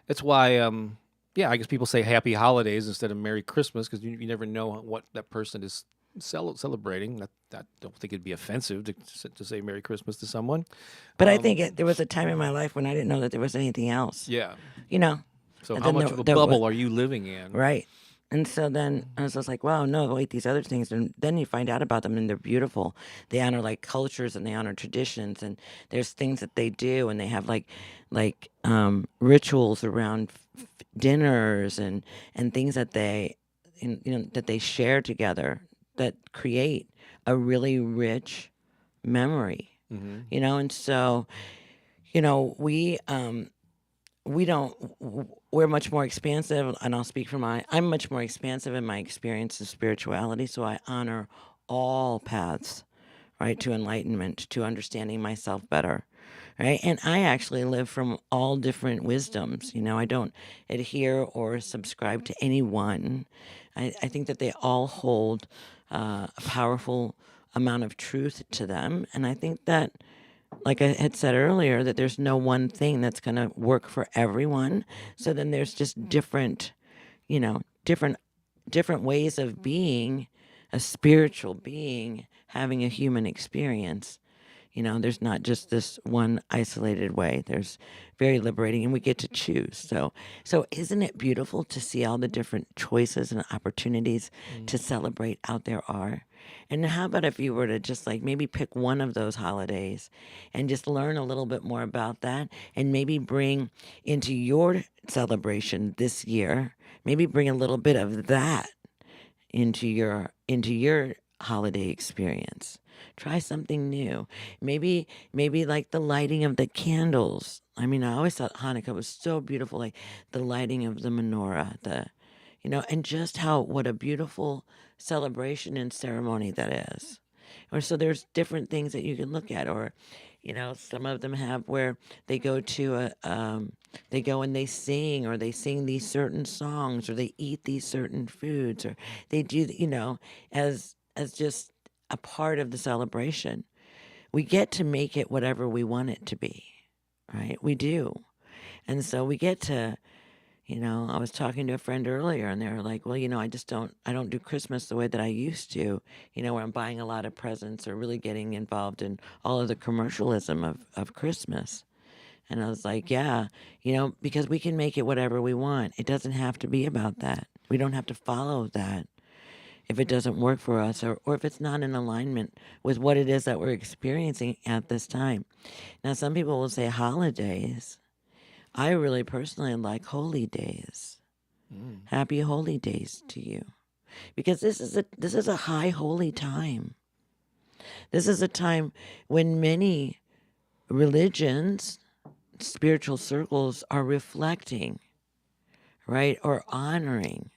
A: That's why, I guess people say Happy Holidays instead of Merry Christmas, because you never know what that person is celebrating. I don't think it'd be offensive to say Merry Christmas to someone.
C: But I think there was a time in my life when I didn't know that there was anything else.
A: Yeah.
C: You know?
A: So
C: And
A: how
C: then
A: much
C: there-
A: of a
C: there
A: bubble
C: wa-
A: are you living in?
C: Right. And so then I was just like, wow, no, wait, these other things. And then you find out about them and they're beautiful. They honor like cultures and they honor traditions. And there's things that they do and they have like rituals around dinners and things that that they share together that create a really rich memory.
A: Mm-hmm.
C: And so, we're much more expansive, and I'll speak for I'm much more expansive in my experience of spirituality, so I honor all paths, right, to enlightenment, to understanding myself better, right? And I actually live from all different wisdoms. I don't adhere or subscribe to any one. I think that they all hold a powerful amount of truth to them, and I think that, like I had said earlier, that there's no one thing that's going to work for everyone. So then there's just different ways of being a spiritual being, having a human experience. There's not just this one isolated way. There's very liberating, and we get to choose. So isn't it beautiful to see all the different choices and opportunities to celebrate out there are? And how about if you were to just like maybe pick one of those holidays and just learn a little bit more about that, and maybe bring into your celebration this year, maybe bring a little bit of that into your holiday experience. Try something new. Maybe like the lighting of the candles. I mean, I always thought Hanukkah was so beautiful, like the lighting of the menorah, and just what a beautiful celebration and ceremony that is. Or so there's different things that you can look at, or some of them have where they go to they go and they sing, or they sing these certain songs, or they eat these certain foods, or they do, as just a part of the celebration. We get to make it whatever we want it to be, right? We do. And so we get to, I was talking to a friend earlier, and they were like, well, I don't do Christmas the way that I used to, where I'm buying a lot of presents or really getting involved in all of the commercialism of Christmas. And I was like, yeah, because we can make it whatever we want. It doesn't have to be about that. We don't have to follow that if it doesn't work for us, or if it's not in alignment with what it is that we're experiencing at this time. Now, some people will say holidays. I really personally like holy days. Happy holy days to you. Because this is a high holy time. This is a time when many religions, spiritual circles are reflecting, right? Or honoring,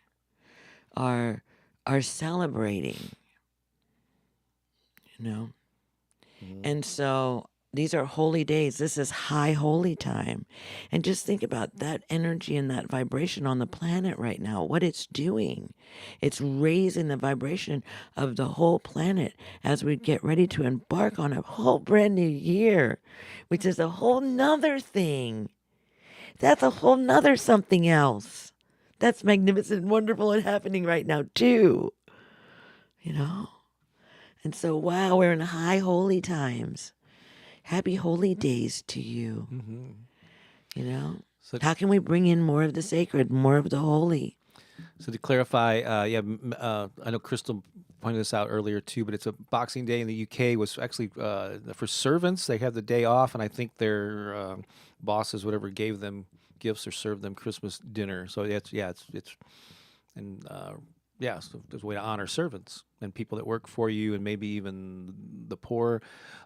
C: are celebrating, And so these are holy days. This is high holy time. And just think about that energy and that vibration on the planet right now, what it's doing. It's raising the vibration of the whole planet as we get ready to embark on a whole brand new year, which is a whole nother thing. That's a whole nother something else. That's magnificent and wonderful and happening right now too. And so, wow, we're in high holy times. Happy holy days to you.
A: So,
C: How can we bring in more of the sacred, more of the holy?
A: So to clarify, I know Crystal pointed this out earlier too, but it's a Boxing Day in the UK was actually for servants. They have the day off, and I think their bosses, whatever, gave them gifts or served them Christmas dinner. So so there's a way to honor servants and people that work for you, and maybe even the poor.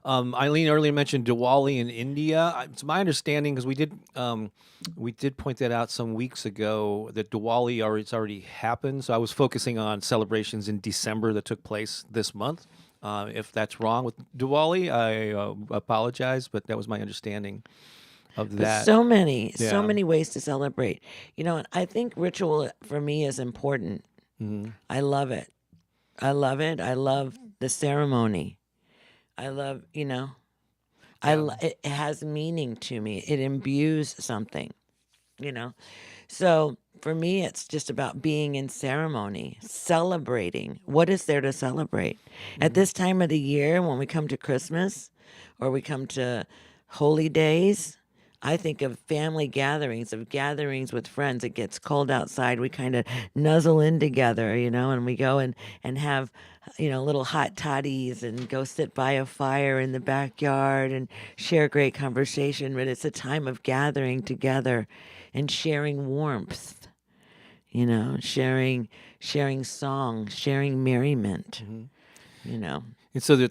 A: Eileen earlier mentioned Diwali in India. It's my understanding, because we did point that out some weeks ago, that Diwali it's already happened. So I was focusing on celebrations in December that took place this month. If that's wrong with Diwali, I apologize, but that was my understanding of that.
C: So many ways to celebrate. And I think ritual for me is important. I love it. I love the ceremony. I love, it has meaning to me. It imbues something, So for me, it's just about being in ceremony, celebrating. What is there to celebrate? At this time of the year, when we come to Christmas or we come to holy days, I think of family gatherings, with friends. It gets cold outside. We kind of nuzzle in together, and we go and have, little hot toddies and go sit by a fire in the backyard and share great conversation. But it's a time of gathering together and sharing warmth, sharing songs, sharing merriment,
A: And so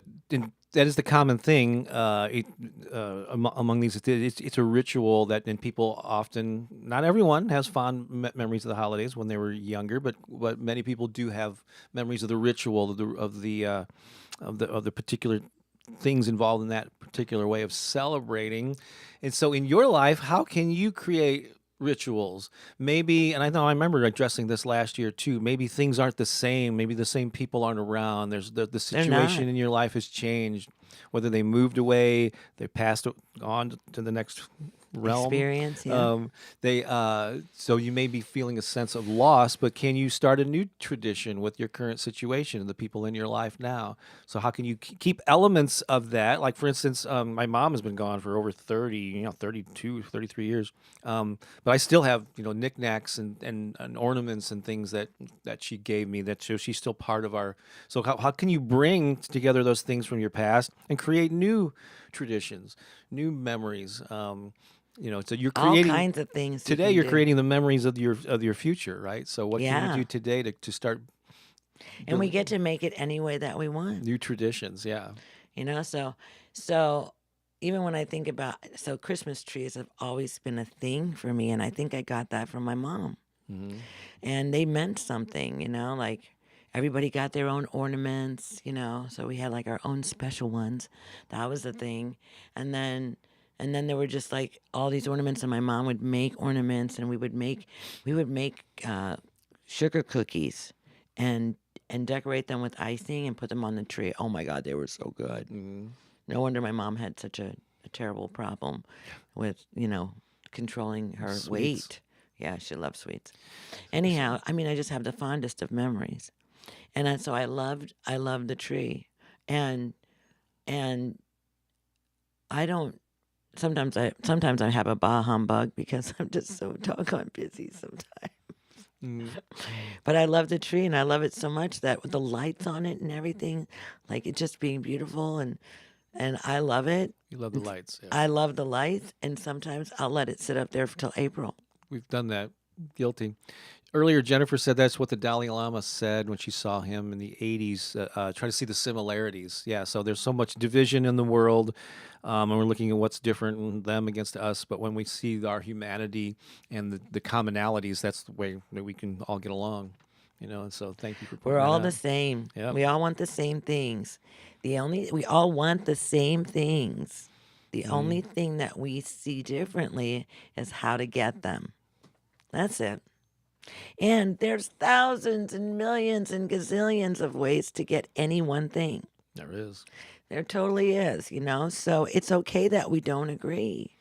A: that is the common thing among these. It's a ritual that, and people often, not everyone has fond memories of the holidays when they were younger, but many people do have memories of the ritual of the particular things involved in that particular way of celebrating. And so, in your life, how can you create rituals? Maybe, and I remember addressing this last year too, maybe things aren't the same. Maybe the same people aren't around. There's the situation in your life has changed, whether they moved away, they passed on to the next realm.
C: Experience, yeah.
A: So you may be feeling a sense of loss, but can you start a new tradition with your current situation and the people in your life now? So how can you keep elements of that? Like, for instance, my mom has been gone for over 32, 33 years. But I still have, knickknacks and ornaments and things that she gave me, that so she's still part of our. So how can you bring together those things from your past and create new traditions, new memories? So you're creating
C: all kinds of things
A: today. You're creating the memories of your future, right? So what can you do today to start?
C: And we get to make it any way that we want.
A: New traditions, yeah.
C: So even when I think about, Christmas trees have always been a thing for me, and I think I got that from my mom. And they meant something, like everybody got their own ornaments, so we had like our own special ones. That was the thing. And then there were just like all these ornaments, and my mom would make ornaments, and we would make sugar cookies and decorate them with icing and put them on the tree. Oh my God, they were so good. No wonder my mom had such a terrible problem with, controlling her weight. Yeah, she loved sweets. Anyhow, I just have the fondest of memories. And so I loved the tree. And I don't, sometimes I have a bah humbug because I'm just so doggone busy sometimes. But I love the tree, and I love it so much that with the lights on it and everything, like it just being beautiful, and I love it.
A: You love the lights. Yeah.
C: I love the lights, and sometimes I'll let it sit up there till April.
A: We've done that. Guilty. Earlier, Jennifer said that's what the Dalai Lama said when she saw him in the 80s, try to see the similarities. Yeah, so there's so much division in the world, and we're looking at what's different in them against us. But when we see our humanity and the commonalities, that's the way that we can all get along. And so thank you for pointing
C: We're all
A: that
C: the
A: out.
C: same.
A: Yep.
C: We all want the same things. We all want the same things. The only thing that we see differently is how to get them. That's it. And there's thousands and millions and gazillions of ways to get any one thing.
A: There is.
C: There totally is, So it's okay that we don't agree.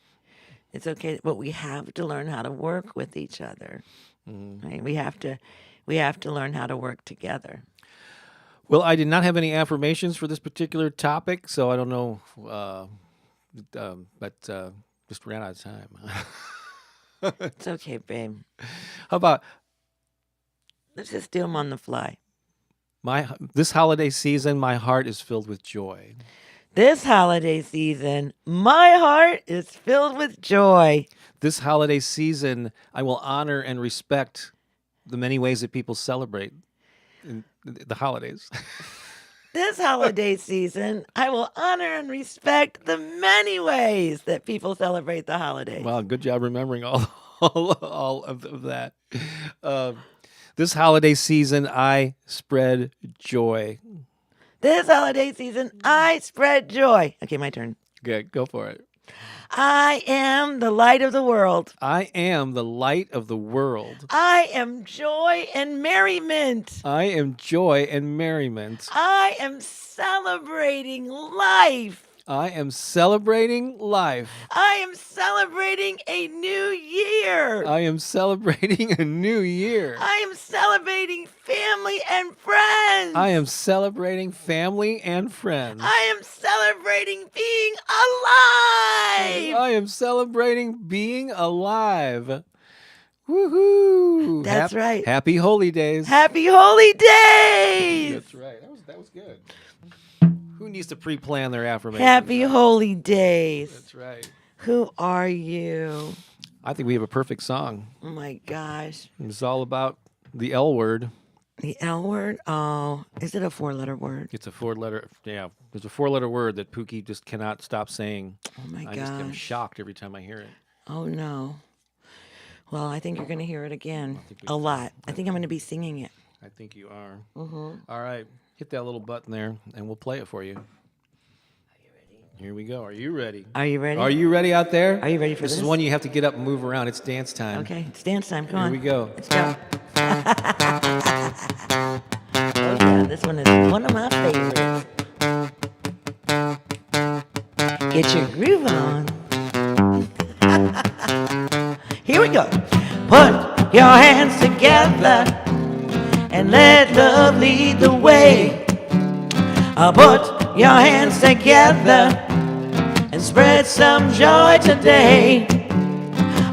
C: It's okay, but we have to learn how to work with each other. Right? We have to learn how to work together.
A: Well, I did not have any affirmations for this particular topic, so I don't know, but just ran out of time.
C: It's okay, babe.
A: How about
C: Let's just do them on the fly.
A: this holiday season, my heart is filled with joy.
C: This holiday season, my heart is filled with joy.
A: This holiday season, I will honor and respect the many ways that people celebrate in the holidays.
C: This holiday season, I will honor and respect the many ways that people celebrate the holidays.
A: Wow, good job remembering all of that. This holiday season, I spread joy.
C: This holiday season, I spread joy. Okay, my turn.
A: Good, go for it.
C: I am the light of the world.
A: I am the light of the world.
C: I am joy and merriment.
A: I am joy and merriment.
C: I am celebrating life.
A: I am celebrating life.
C: I am celebrating a new year.
A: I am celebrating a new year.
C: I am celebrating family and friends.
A: I am celebrating family and friends.
C: I am celebrating being alive.
A: I am celebrating being alive. Woohoo!
C: That's right.
A: Happy holy days.
C: Happy holy days.
A: That's right. That was good. Who needs to pre-plan their affirmations?
C: Happy holy days.
A: That's right.
C: Who are you?
A: I think we have a perfect song.
C: Oh my gosh.
A: It's all about the L word.
C: The L word? Oh, is it a 4-letter word?
A: It's a 4-letter. Yeah, there's a 4-letter word that Pooki just cannot stop saying.
C: Oh my
A: I just am
C: gosh.
A: shocked every time I hear it.
C: Oh no. Well, I think you're going to hear it again a lot. I think I'm going to be singing it.
A: I think you are. All right. Hit that little button there, and we'll play it for you. Are you ready? Here we go. Are you ready?
C: Are you ready?
A: Are you ready out there?
C: Are you ready for this?
A: This is one you have to get up and move around. It's dance time.
C: Okay, it's dance time. Come on.
A: Here we go.
C: Let's go. Oh yeah, this one is one of my favorites. Get your groove on. Here we go. Put your hands together and let love lead the way. Put your hands together and spread some joy today.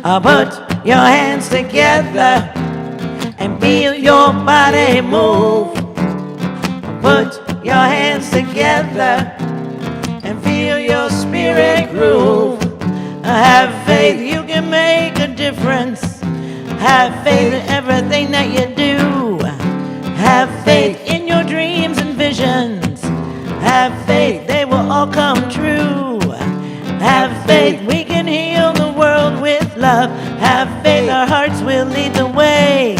C: Put your hands together and feel your body move. Put your hands together and feel your spirit groove. Have faith, you can make a difference. Have faith in everything that you do. Have faith in your dreams and visions. Have faith, they will all come true. Have faith, we can heal the world with love. Have faith, our hearts will lead the way.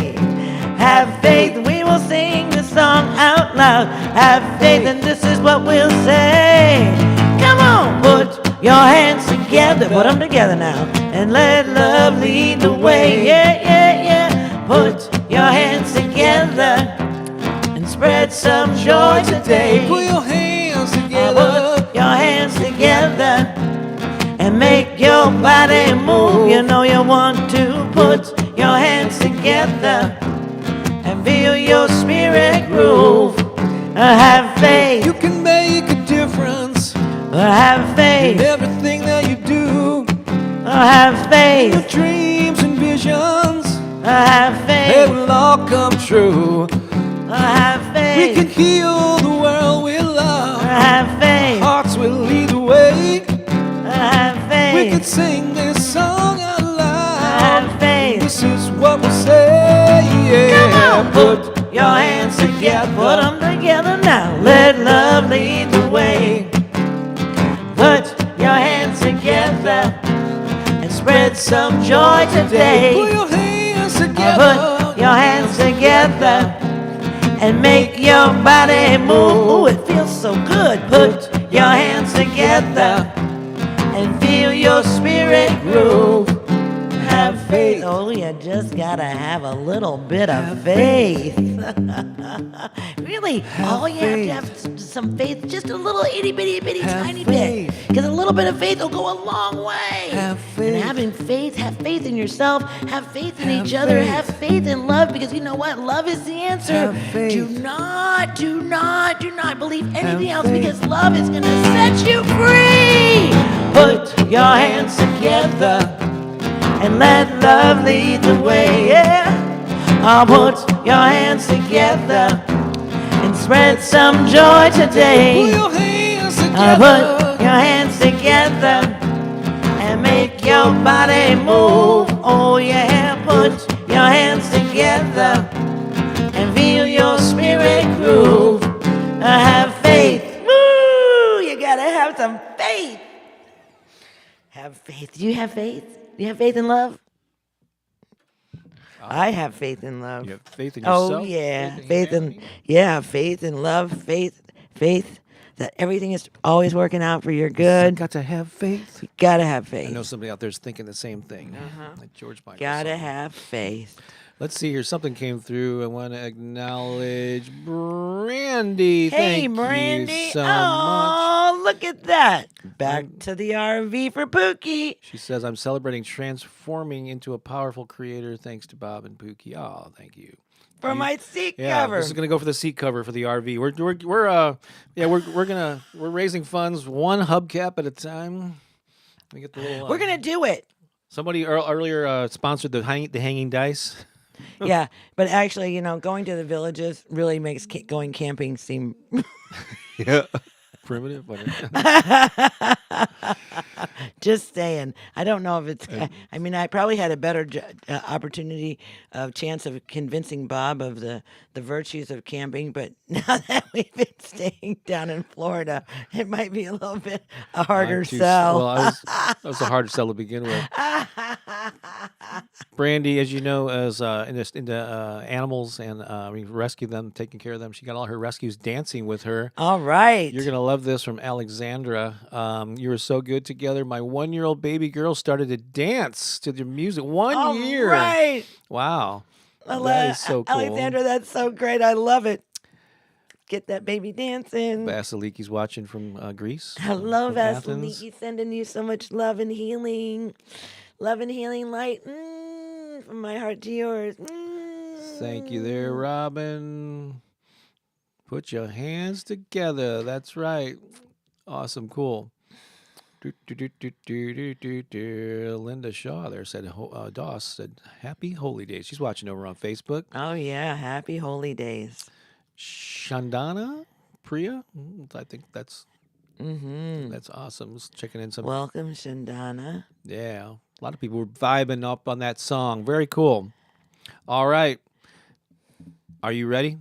C: Have faith, we will sing the song out loud. Have faith, and this is what we'll say. Come on, put your hands together. Put them together now. And let love lead the way. Yeah, yeah, yeah. Put your hands together and spread some joy today.
A: Put your hands together.
C: Put your hands together and make your body move. You know you want to put your hands together and feel your spirit groove. Have faith.
A: You can make a difference
C: Have
A: in
C: faith.
A: everything that you do.
C: Have
A: Your
C: faith.
A: dreams and visions,
C: Have
A: they
C: faith.
A: will all come true.
C: Have
A: We can
C: faith.
A: heal the world with love.
C: Have faith.
A: Hearts will lead the way.
C: Have
A: We can
C: faith.
A: sing this song out loud.
C: Have faith.
A: This is what we'll say.
C: Come
A: Yeah,
C: on, put your hands together. Put them together now. Let love lead the way. Put your hands together and spread some joy today.
A: Put your hands together.
C: Put your hands together and make your body move. Ooh, it feels so good. Put your hands together and feel your spirit groove. Have faith. Oh, you just gotta have a little bit of faith. Really, all you have to have some faith, just a little itty bitty
A: Have
C: tiny
A: faith.
C: bit. Because a little bit of faith will go a long way.
A: Have
C: And
A: faith.
C: having faith, have faith in yourself, have faith in
A: Have
C: each other,
A: faith.
C: have faith in love, because you know what? Love is the answer.
A: Have faith.
C: Do not believe anything
A: Have
C: else,
A: faith.
C: because love is gonna set you free. Put your hands together and let love lead the way. Yeah. Put your hands together and spread some joy today.
A: Put your hands
C: Put
A: together.
C: your hands together and make your body move. Oh yeah, put your hands together and feel your spirit groove. Have faith. Woo! You gotta have some faith. Have faith. Do you have faith? Do you have faith in love? I have faith in love.
A: You have faith in yourself?
C: Oh yeah,
A: Faith in
C: faith in love, faith that everything is always working out for your good.
A: Got to have faith.
C: You gotta have
A: I
C: faith.
A: know somebody out there is thinking the same thing. Like George Michael.
C: Gotta
A: song.
C: have faith.
A: Let's see here. Something came through. I want to acknowledge Brandy.
C: Hey,
A: Thank
C: Brandy.
A: you so much.
C: Oh, look at that. Back to the RV for Pookie.
A: She says, I'm celebrating transforming into a powerful creator thanks to Bob and Pookie. Oh, thank you.
C: For my seat
A: Yeah,
C: cover.
A: this is gonna go for the seat cover for the RV. We're raising funds one hubcap at a time. Let me get the little.
C: We're gonna do it.
A: Somebody earlier sponsored the hanging dice.
C: Yeah, but actually, going to the villages really makes going camping seem
A: Yeah, primitive. But
C: Just saying. I don't know if it's. I mean, I probably had a better opportunity of chance of convincing Bob of the virtues of camping, but now that we've been staying down in Florida, it might be a little bit a harder sell.
A: Well, that was a harder sell to begin with. Brandy, as you know, is into animals and we rescue them, taking care of them. She got all her rescues dancing with her.
C: All right.
A: You're gonna love this from Alexandra. You were so good together. My 1-year-old baby girl started to dance to the music. 1
C: All
A: year.
C: right.
A: Wow. That is so cool.
C: Alexandra, that's so great. I love it. Get that baby dancing.
A: Vasiliki's watching from Greece.
C: Hello,
A: from Athens.
C: Vasiliki, sending you so much love and healing. Love and healing light from my heart to yours.
A: Thank you there, Robin. Put your hands together. That's right. Awesome. Cool. Linda Shaw there said, Doss said, Happy Holy Days. She's watching over on Facebook.
C: Oh, yeah. Happy holy days.
A: Shandana Priya. I think that's awesome. Just checking in some.
C: Welcome, Shandana.
A: Yeah. A lot of people were vibing up on that song. Very cool. All right. Are you ready?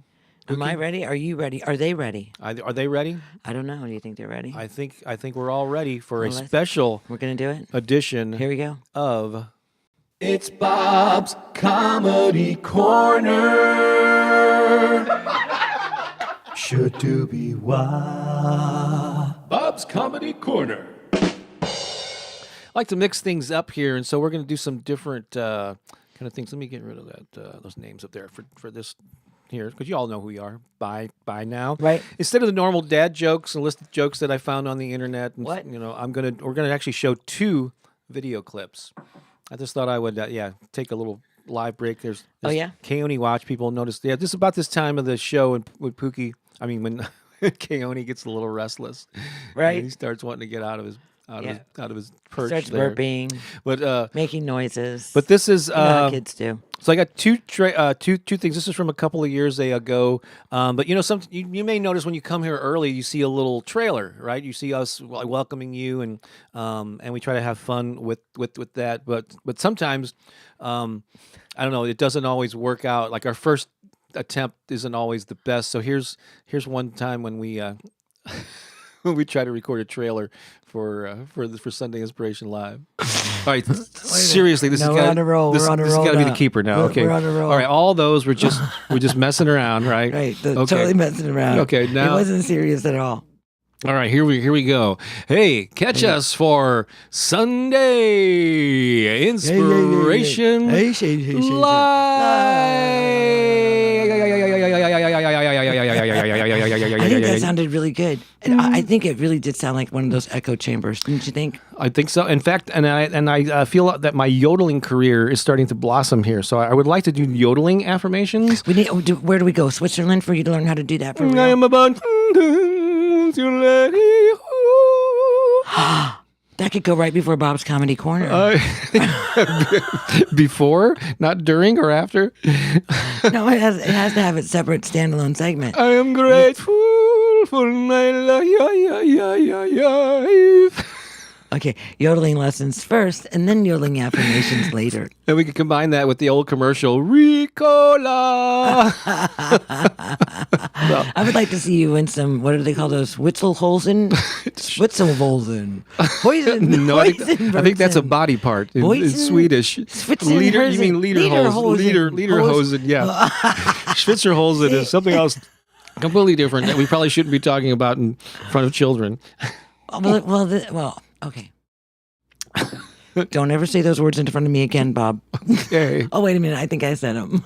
C: Am I ready? Are you ready? Are they ready?
A: Are they ready?
C: I don't know. Do you think they're ready?
A: I think we're all ready for a
C: Well,
A: special
C: We're going to do it?
A: edition
C: Here we go.
A: of It's Bob's Comedy Corner.
B: Should to be why.
A: Bob's Comedy Corner. I like to mix things up here, and so we're going to do some different kind of things. Let me get rid of that those names up there for this here, because you all know who we are by now.
C: Right.
A: Instead of the normal dad jokes and list of jokes that I found on the internet, and,
C: What?
A: you know, we're gonna actually show 2 video clips. I just thought I would take a little live break. There's
C: Oh, yeah?
A: Keone watch people notice. Yeah, just about this time of the show and with Pooki. I mean, when Keone gets a little restless,
C: Right.
A: and he starts wanting to get out of his
C: Yeah.
A: out of his perch
C: Starts
A: there.
C: burping,
A: But
C: making noises.
A: but this is
C: you know how kids do.
A: so I got two things. This is from a couple of years ago. But you know, you may notice when you come here early, you see a little trailer, right? You see us welcoming you, and we try to have fun with that. But sometimes, I don't know, it doesn't always work out. Like our first attempt isn't always the best. So here's one time when we when we try to record a trailer for Sunday Inspiration Live. All right, seriously, this
C: No,
A: is
C: we're on a roll.
A: This,
C: We're on a
A: this
C: roll
A: has got to be
C: now.
A: the keeper now.
C: We're-
A: Okay,
C: we're on a roll.
A: All right, all those we're just messing around, right?
C: Right.
A: Okay.
C: Totally messing around.
A: Okay,
C: It
A: now-
C: wasn't serious at all.
A: All right, here we go. Hey, catch us for Sunday Inspiration
C: I think that
A: Live.
C: sounded really good. And I think it really did sound like one of those echo chambers. Didn't you think?
A: I think so. In fact, and I feel that my yodeling career is starting to blossom here. So I would like to do yodeling affirmations.
C: We need. Where do we go? Switzerland for you to learn how to do that for real?
A: I am about to let you.
C: That could go right before Bob's Comedy Corner.
A: Before, not during or after.
C: No, it has to have its separate standalone segment.
A: I am grateful for my life.
C: Okay, yodeling lessons first, and then yodeling affirmations later.
A: And we can combine that with the old commercial, Ricola.
C: I would like to see you in some. What do they call those? Witzelholzen. Poison.
A: No, I think that's a body part in
C: Poison?
A: Swedish. Leader, you mean
C: Lederhosen.
A: Lederhosen, yeah. Schwitzerhosen is something else completely different that we probably shouldn't be talking about in front of children.
C: Well, okay. Don't ever say those words in front of me again, Bob.
A: Okay.
C: Oh, wait a minute. I think I said them.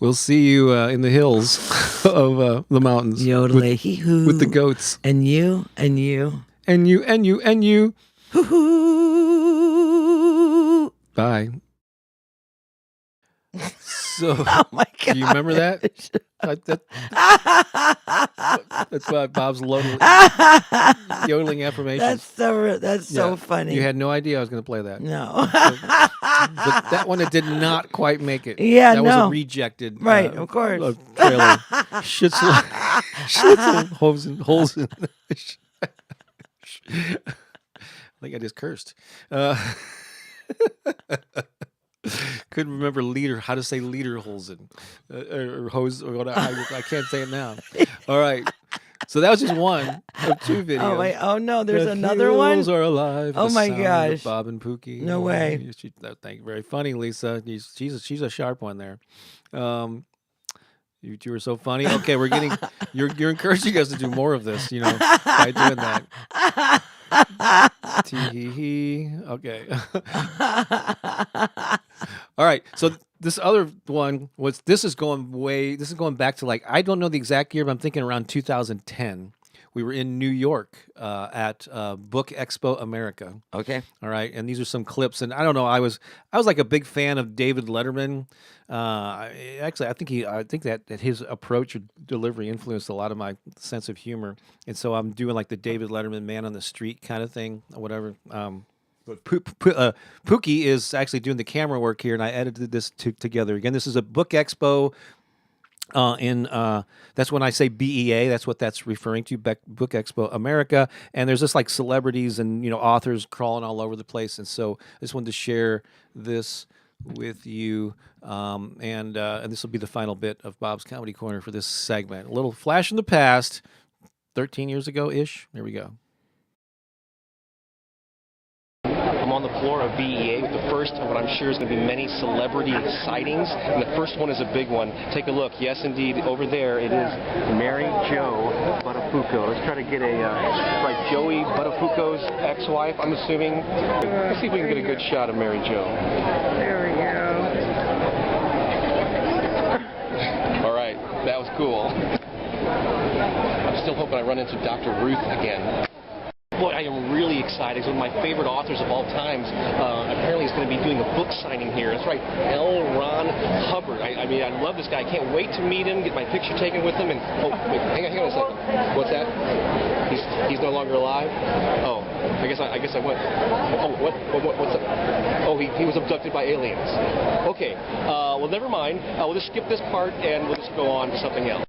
A: We'll see you in the hills of the mountains.
C: Yodelay-hee-hoo.
A: With the goats.
C: And you, and you.
A: And you, and you, and you.
C: Hoo-hoo.
A: Bye. So,
C: Oh, my God.
A: do you remember that? That's why Bob's yodeling affirmations.
C: That's so
A: Yeah.
C: funny.
A: You had no idea I was going to play that.
C: No.
A: But that one, it did not quite make it.
C: Yeah,
A: that
C: no.
A: was a rejected.
C: Right, of course.
A: Trailer. Schlitzelhosen. I think I just cursed. Couldn't remember how to say Lederhosen or hose or whatever. I can't say it now. All right. So that was just one of 2 videos.
C: Oh, wait. Oh, no. There's
A: The
C: another one.
A: hills are alive.
C: Oh,
A: the
C: my
A: sound of
C: gosh.
A: Bob and Pooki.
C: No way.
A: Thank you. Very funny, Lisa. She's a sharp one there. You two are so funny. Okay, we're getting. You're encouraging us to do more of this. You know, by doing that. Tee-hee-hee. Okay. All right. So this other one was. This is going back to, like, I don't know the exact year, but I'm thinking around 2010. We were in New York at Book Expo America.
C: Okay.
A: All right, and these are some clips, and I don't know. I was like a big fan of David Letterman. Actually, I think that his approach or delivery influenced a lot of my sense of humor, and so I'm doing like the David Letterman man on the street kind of thing, or whatever. But Pooki is actually doing the camera work here, and I edited this together. Again, this is a Book Expo. That's when I say BEA, that's what that's referring to, Book Expo America. And there's just like celebrities and, you know, authors crawling all over the place. And so I just wanted to share this with you. And this will be the final bit of Bob's Comedy Corner for this segment. A little flash in the past, 13 years ago-ish. Here we go.
D: I'm on the floor of BEA with the first of what I'm sure is going to be many celebrity sightings. And the first one is a big one. Take a look. Yes, indeed. Over there it is Mary Jo Bodacious. Let's try to get a, right, Joey Bodacious' ex-wife, I'm assuming. Let's see if we can get a good shot of Mary Jo.
E: There we go.
D: All right, that was cool. I'm still hoping I run into Dr. Ruth again. Boy, I am really excited. He's one of my favorite authors of all times. Apparently he's going to be doing a book signing here. That's right, L. Ron Hubbard. I mean, I love this guy. I can't wait to meet him, get my picture taken with him. And oh, wait, hang on a second. What's that? He's no longer alive? Oh, I guess I went. Oh, what's up? Oh, he was abducted by aliens. Okay, well, never mind. We'll just skip this part and we'll just go on to something else.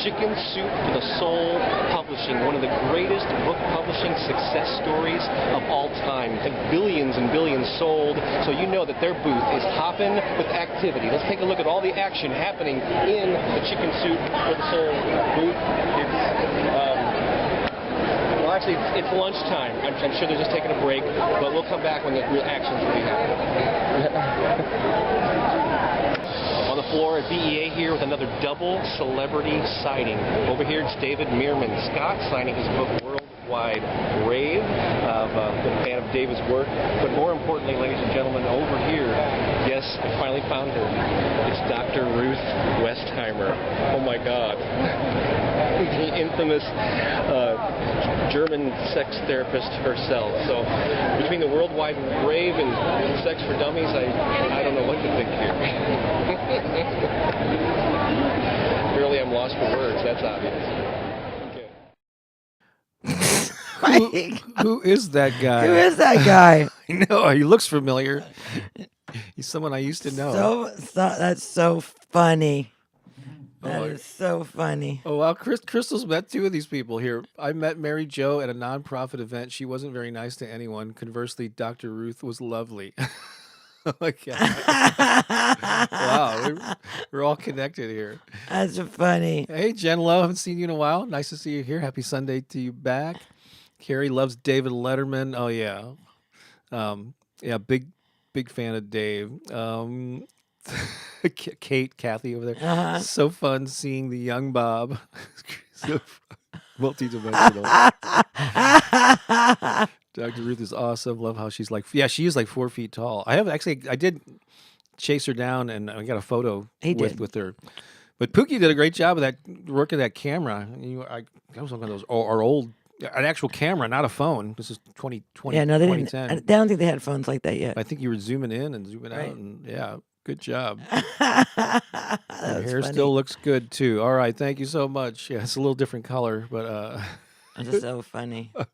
D: Chicken Soup for the Soul Publishing, one of the greatest book publishing success stories of all time. Like billions and billions sold, so you know that their booth is hopping with activity. Let's take a look at all the action happening in the Chicken Soup for the Soul booth. Well, actually, it's lunchtime. I'm sure they're just taking a break, but we'll come back when the real action's really happening. On the floor at BEA here with another double celebrity sighting. Over here it's David Meerman Scott signing his book Worldwide Rave. I've been a fan of David's work, but more importantly, ladies and gentlemen, over here, yes, I finally found her. It's Dr. Ruth Westheimer. Oh my God. The infamous German sex therapist herself. So between the Worldwide Rave and Sex for Dummies, I don't know what to think here. Really, I'm lost for words. That's obvious. Okay.
A: Who is that guy?
C: Who is that guy?
A: I know, he looks familiar. He's someone I used to know.
C: That's so funny. That
A: Oh,
C: is so funny.
A: Oh, wow. Crystal's met two of these people here. I met Mary Jo at a nonprofit event. She wasn't very nice to anyone. Conversely, Dr. Ruth was lovely. Oh, my God. Wow. We're all connected here.
C: That's funny.
A: Hey, Jen Lowe. Haven't seen you in a while. Nice to see you here. Happy Sunday to you back. Carrie loves David Letterman. Oh, yeah. Yeah, big fan of Dave. Kathy over there. So fun seeing the young Bob. So multi-dimensional. Dr. Ruth is awesome. Love how she's like, yeah, she is like 4 feet tall. I did chase her down and I got a photo with her. But Pooki did a great job of that, working that camera. I was looking at those, our old, an actual camera, not a phone. This is 2020. Yeah, no,
C: they
A: 2010.
C: didn't. I don't think they had phones like that yet.
A: I think you were zooming in and zooming out, and yeah, good job. Your hair
C: funny.
A: still looks good too. All right, thank you so much. Yeah, it's a little different color, but
C: That's so funny.
A: I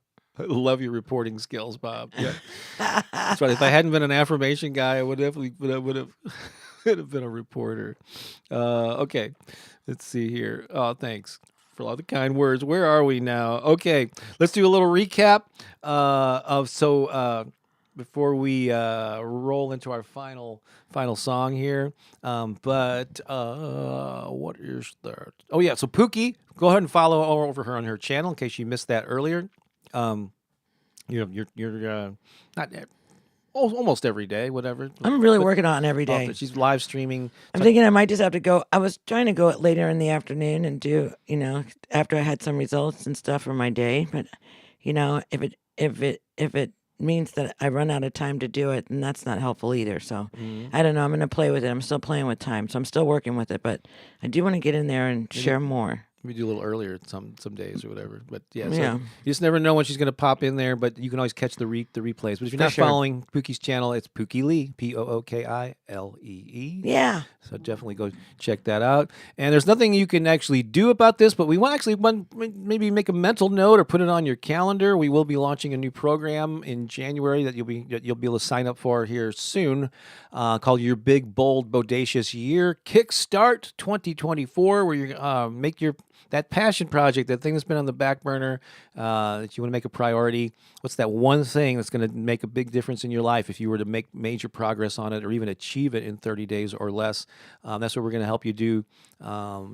A: love your reporting skills, Bob. Yeah, that's right. If I hadn't been an affirmation guy, I would have been a reporter. Okay, let's see here. Oh, thanks for all the kind words. Where are we now? Okay, let's do a little recap before we roll into our final song here. But what is that? Oh yeah, so Pooki, go ahead and follow over her on her channel in case you missed that earlier. You're not almost every day, whatever.
C: I'm really working on it every day.
A: She's live streaming.
C: I'm thinking I might just have to go. I was trying to go later in the afternoon and do, after I had some results and stuff for my day. But, if it means that I run out of time to do it, then that's not helpful either. So I don't know. I'm going to play with it. I'm still playing with time, so I'm still working with it. But I do want to get in there and share more.
A: We do a little earlier some days or whatever, but yeah, so you just never know when she's going to pop in there. But you can always catch the replays. But if you're not following Pooki's channel, it's Pooki Lee, Pookilee.
C: Yeah.
A: So definitely go check that out. And there's nothing you can actually do about this, but we want maybe make a mental note or put it on your calendar. We will be launching a new program in January that you'll be able to sign up for here soon, called Your Big Bold Bodacious Year Kickstart 2024, where you make that passion project, that thing that's been on the back burner, that you want to make a priority. What's that one thing that's going to make a big difference in your life if you were to make major progress on it or even achieve it in 30 days or less? That's what we're going to help you do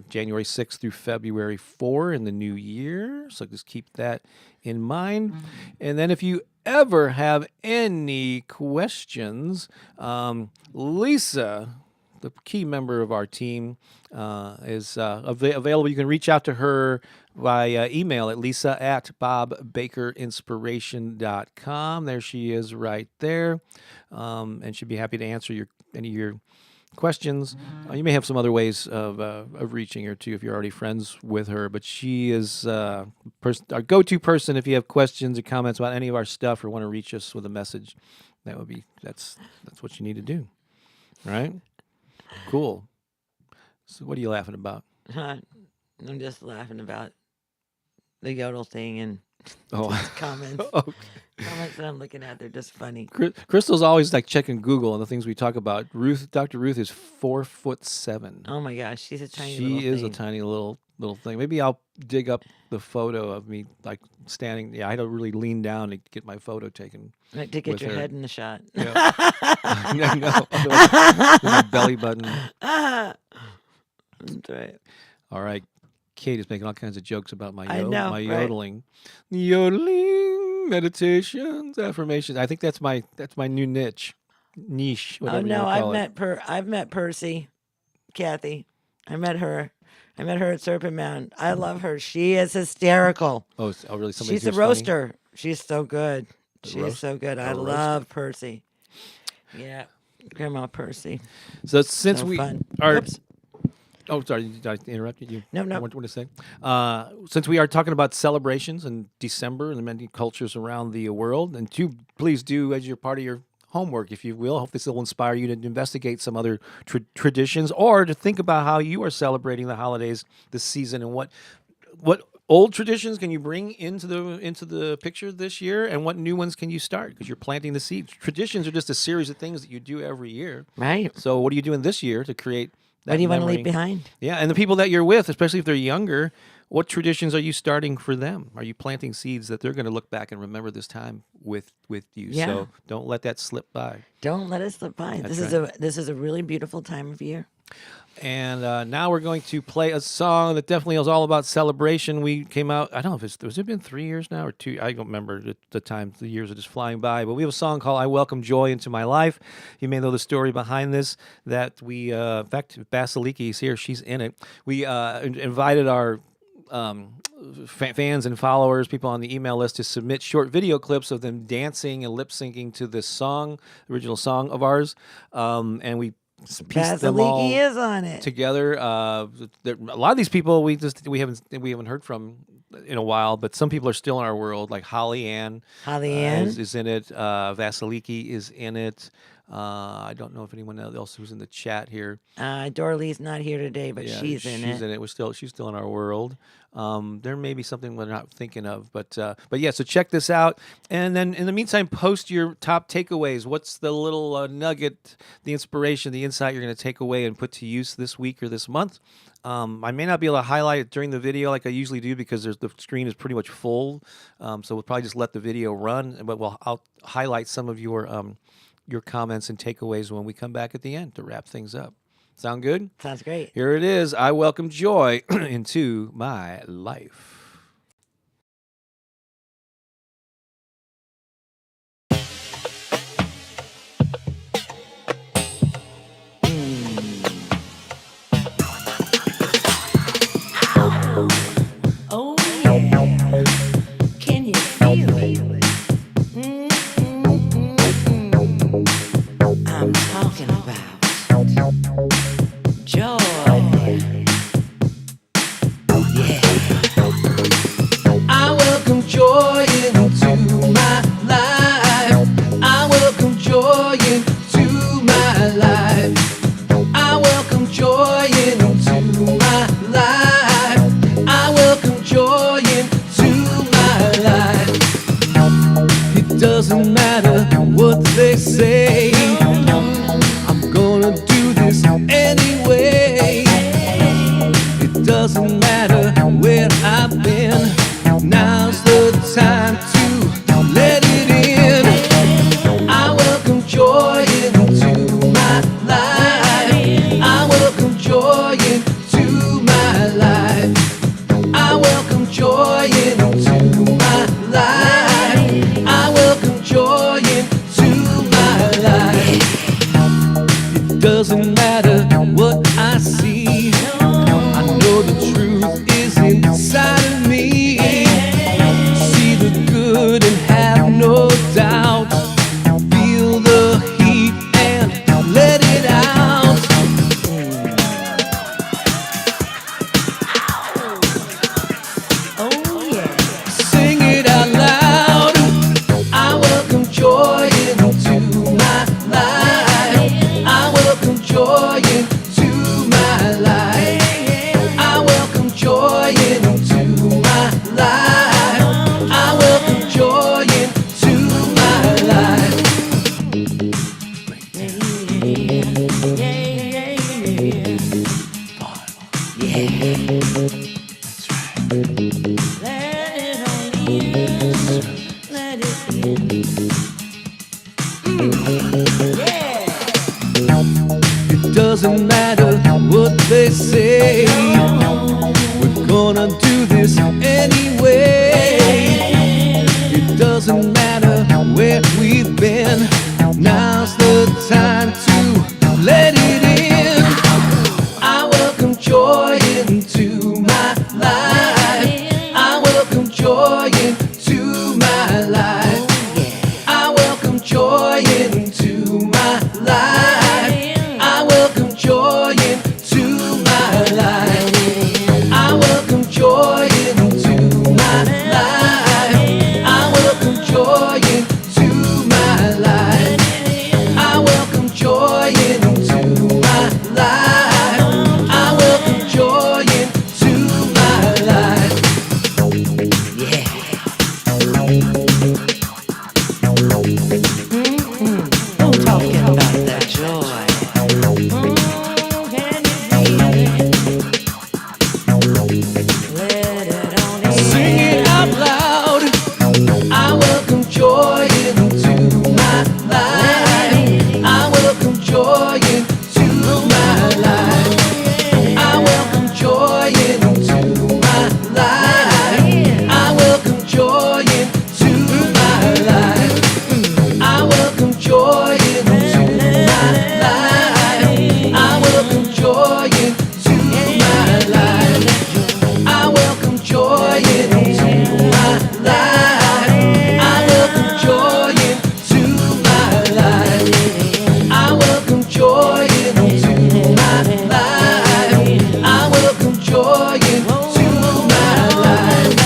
A: January 6th through February 4 in the new year. So just keep that in mind. And then if you ever have any questions, Lisa, the key member of our team, is available. You can reach out to her via email at lisa@bobbakerinspiration.com. There she is right there. And she'd be happy to answer any of your questions. You may have some other ways of reaching her too if you're already friends with her, but she is our go-to person if you have questions or comments about any of our stuff or want to reach us with a message. That's what you need to do. All right? Cool. So what are you laughing about?
C: I'm just laughing about the yodel thing and comments. Comments that I'm looking at, they're just funny.
A: Crystal's always like checking Google and the things we talk about. Dr. Ruth is 4'7".
C: Oh my gosh, she's a tiny
A: She
C: little
A: is
C: thing.
A: a tiny little thing. Maybe I'll dig up the photo of me like standing. Yeah, I had to really lean down to get my photo taken.
C: Like to get
A: with
C: your
A: her.
C: head in the shot.
A: Yeah. I know. Otherwise, my belly button.
C: That's right.
A: All right. Kate is making all kinds of jokes about my
C: I know, right?
A: yodeling. Yodeling, meditations, affirmations. I think that's my new niche. Whatever
C: Oh
A: you
C: no,
A: wanna call it.
C: I've met Percy, Kathy. I met her at Serpent Mountain. I love her. She is hysterical.
A: Oh, really? Somebody
C: She's a
A: who's funny?
C: roaster. She's so good. She's so good. I
A: roaster.
C: love Percy. Yeah, Grandma Percy.
A: So since
C: So
A: we
C: fun.
A: are.
C: Oops.
A: Oh, sorry. Did I interrupt you?
C: No.
A: What to say? Since we are talking about celebrations in December and the many cultures around the world, and please do as you're part of your homework, if you will. I hope this will inspire you to investigate some other traditions or to think about how you are celebrating the holidays this season and what old traditions can you bring into the picture this year, and what new ones can you start because you're planting the seeds. Traditions are just a series of things that you do every year.
C: Right.
A: So what are you doing this year to create that
C: What do you want to
A: memory?
C: leave behind?
A: Yeah, and the people that you're with, especially if they're younger, what traditions are you starting for them? Are you planting seeds that they're going to look back and remember this time with you?
C: Yeah.
A: So don't let that slip by.
C: Don't let it slip by.
A: That's
C: This is a really beautiful time of year.
A: And now we're going to play a song that definitely is all about celebration. We came out, I don't know if has it been 3 years now or 2? I don't remember the time. The years are just flying by. But we have a song called I Welcome Joy Into My Life. You may know the story behind this, that we, in fact, Basiliki is here. She's in it. We invited our fans and followers, people on the email list, to submit short video clips of them dancing and lip syncing to this song, the original song of ours. And we pieced them all
C: Basiliki is on it.
A: together. A lot of these people we haven't heard from in a while, but some people are still in our world, like Holly Ann.
C: Holly Ann.
A: Is in it. Vasiliki is in it. I don't know if anyone else who's in the chat here.
C: Dorley's not here today, but
A: Yeah,
C: she's in it.
A: She's still in our world. There may be something we're not thinking of, but yeah. So check this out, and then in the meantime, post your top takeaways. What's the little nugget, the inspiration, the insight you're going to take away and put to use this week or this month? I may not be able to highlight it during the video like I usually do because the screen is pretty much full. So we'll probably just let the video run, but I'll highlight some of your comments and takeaways when we come back at the end to wrap things up. Sound good?
C: Sounds great.
A: Here it is. I welcome joy into my life.
B: Oh yeah, can you feel it? I'm talking about joy. Yeah.
A: I welcome joy into my life. I welcome joy into my life. I welcome joy into my life. I welcome joy into my life. It doesn't matter what they say. I'm gonna Doesn't matter what I see, I know the truth is inside of me. See the good and have no doubt. Feel the heat and let it out.
C: Oh, yeah.
A: Sing it out loud. I welcome joy into my life. I welcome joy into my life. I welcome joy into my life. I welcome joy into my life. It doesn't matter what they say, we're gonna do this anyway. It doesn't matter where we've been, now's the time to let it in. I welcome joy into my life. I welcome joy into my life. I welcome joy into my life. I welcome joy into my life. I welcome joy into my life. I welcome joy into my life. I welcome joy into my life. I welcome joy into my life.
C: I'm talking about that joy. Can you feel it? Let it on in.
A: Sing it out loud. I welcome joy into my life. I welcome joy into my life. I welcome joy into my life. I welcome joy into my life. I welcome joy into my life. I welcome joy into my life. I welcome joy into my life. I welcome joy into my life. I welcome joy into my life. I welcome joy into my life.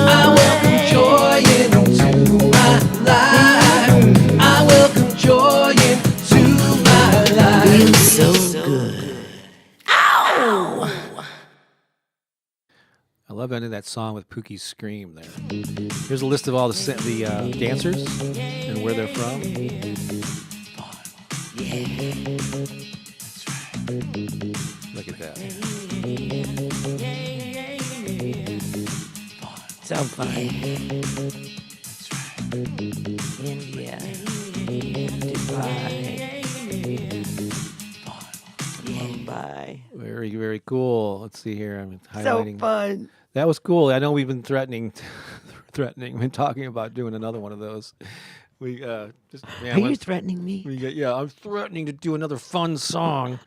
A: I welcome joy into my life. I welcome joy into my life.
C: Feels so good.
A: I love ending that song with Pookie's scream there. Here's a list of all the dancers and where they're from. Look at that.
C: So fun. India. Dubai. Mumbai.
A: Very, very cool. Let's see here. I'm
C: So
A: highlighting.
C: fun.
A: That was cool. I know we've been threatening, been talking about doing another one of those. We just man,
C: Are you
A: let's-
C: threatening me?
A: yeah, I'm threatening to do another fun song.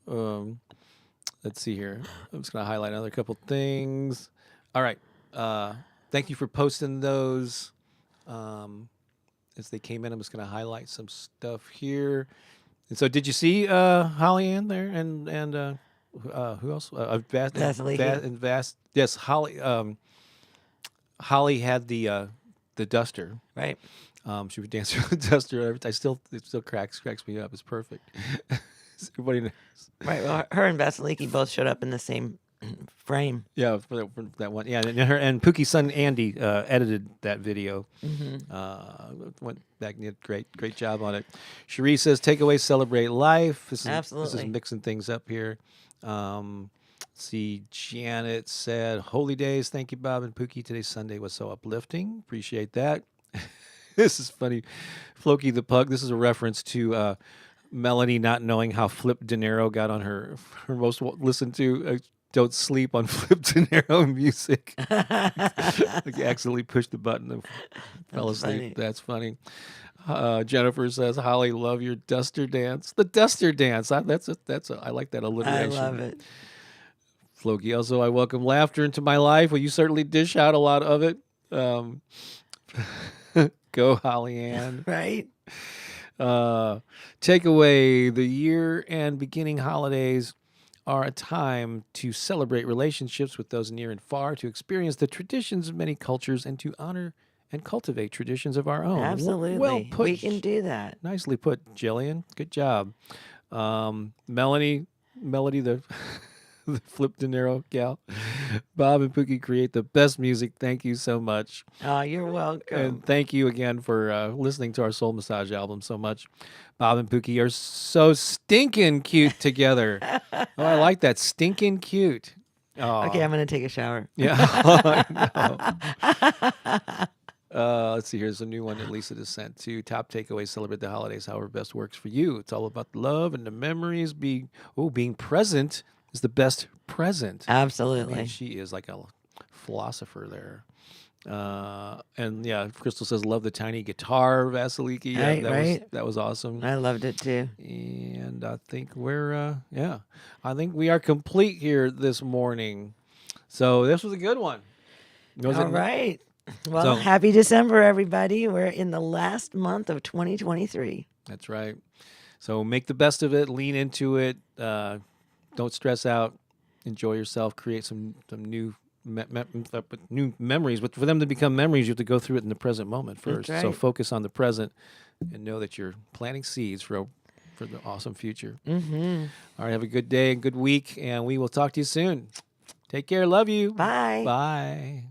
A: Let's see here. I'm just gonna highlight another couple things. All right. Thank you for posting those. As they came in, I'm just gonna highlight some stuff here. And so, did you see Holly Ann there and who else?
C: Vasiliki.
A: Yes, Holly. Holly had the duster.
C: Right.
A: She would dance with the duster. It still cracks me up. It's perfect. Everybody knows.
C: Right. Well, her and Vasiliki both showed up in the same frame.
A: Yeah, for that one. Yeah, and Pookie's son Andy edited that video. Went back and did great job on it. Cherie says, "Takeaway, celebrate life." This is
C: Absolutely.
A: mixing things up here. See, Janet said, "Holy days, thank you, Bob and Pookie. Today's Sunday was so uplifting. Appreciate that." This is funny. Floki the Pug. This is a reference to Melanie not knowing how Flip De Niro got on her most listened to don't sleep on Flip to Narrow music. Like you accidentally pushed the button and fell
C: That's
A: asleep.
C: funny.
A: That's funny. Jennifer says, "Holly, love your duster dance." The duster dance. I like that
C: I
A: alliteration.
C: love it.
A: Floki, also, I welcome laughter into my life. Well, you certainly dish out a lot of it. Go, Holly Ann.
C: Right?
A: Take away the year and beginning holidays are a time to celebrate relationships with those near and far, to experience the traditions of many cultures, and to honor and cultivate traditions of our own.
C: Absolutely.
A: Well put.
C: We can do that.
A: Nicely put, Jillian. Good job. Melody, the the Flip De Niro gal. Bob and Pookie create the best music. Thank you so much.
C: Oh, you're welcome.
A: And thank you again for listening to our Soul Massage album so much. Bob and Pookie are so stinking cute together. Oh, I like that. Stinking cute. Oh.
C: Okay, I'm going to take a shower.
A: Yeah. Let's see. Here's a new one that Lisa just sent to. Top takeaways: celebrate the holidays however best works for you. It's all about love and the memories. Being present is the best present.
C: Absolutely.
A: Man, she is like a philosopher there. And yeah, Crystal says, love the tiny guitar, Vasiliki. Yeah,
C: Right.
A: that was awesome.
C: I loved it too.
A: And I think I think we are complete here this morning. So this was a good one.
C: All right. Well,
A: So-
C: happy December, everybody. We're in the last month of 2023.
A: That's right. So make the best of it. Lean into it. Don't stress out. Enjoy yourself. Create some new new memories. But for them to become memories, you have to go through it in the present moment first.
C: That's
A: So
C: right.
A: focus on the present and know that you're planting seeds for the awesome future.
C: Mm-hmm.
A: All right. Have a good day and good week. And we will talk to you soon. Take care. Love you.
C: Bye.
A: Bye.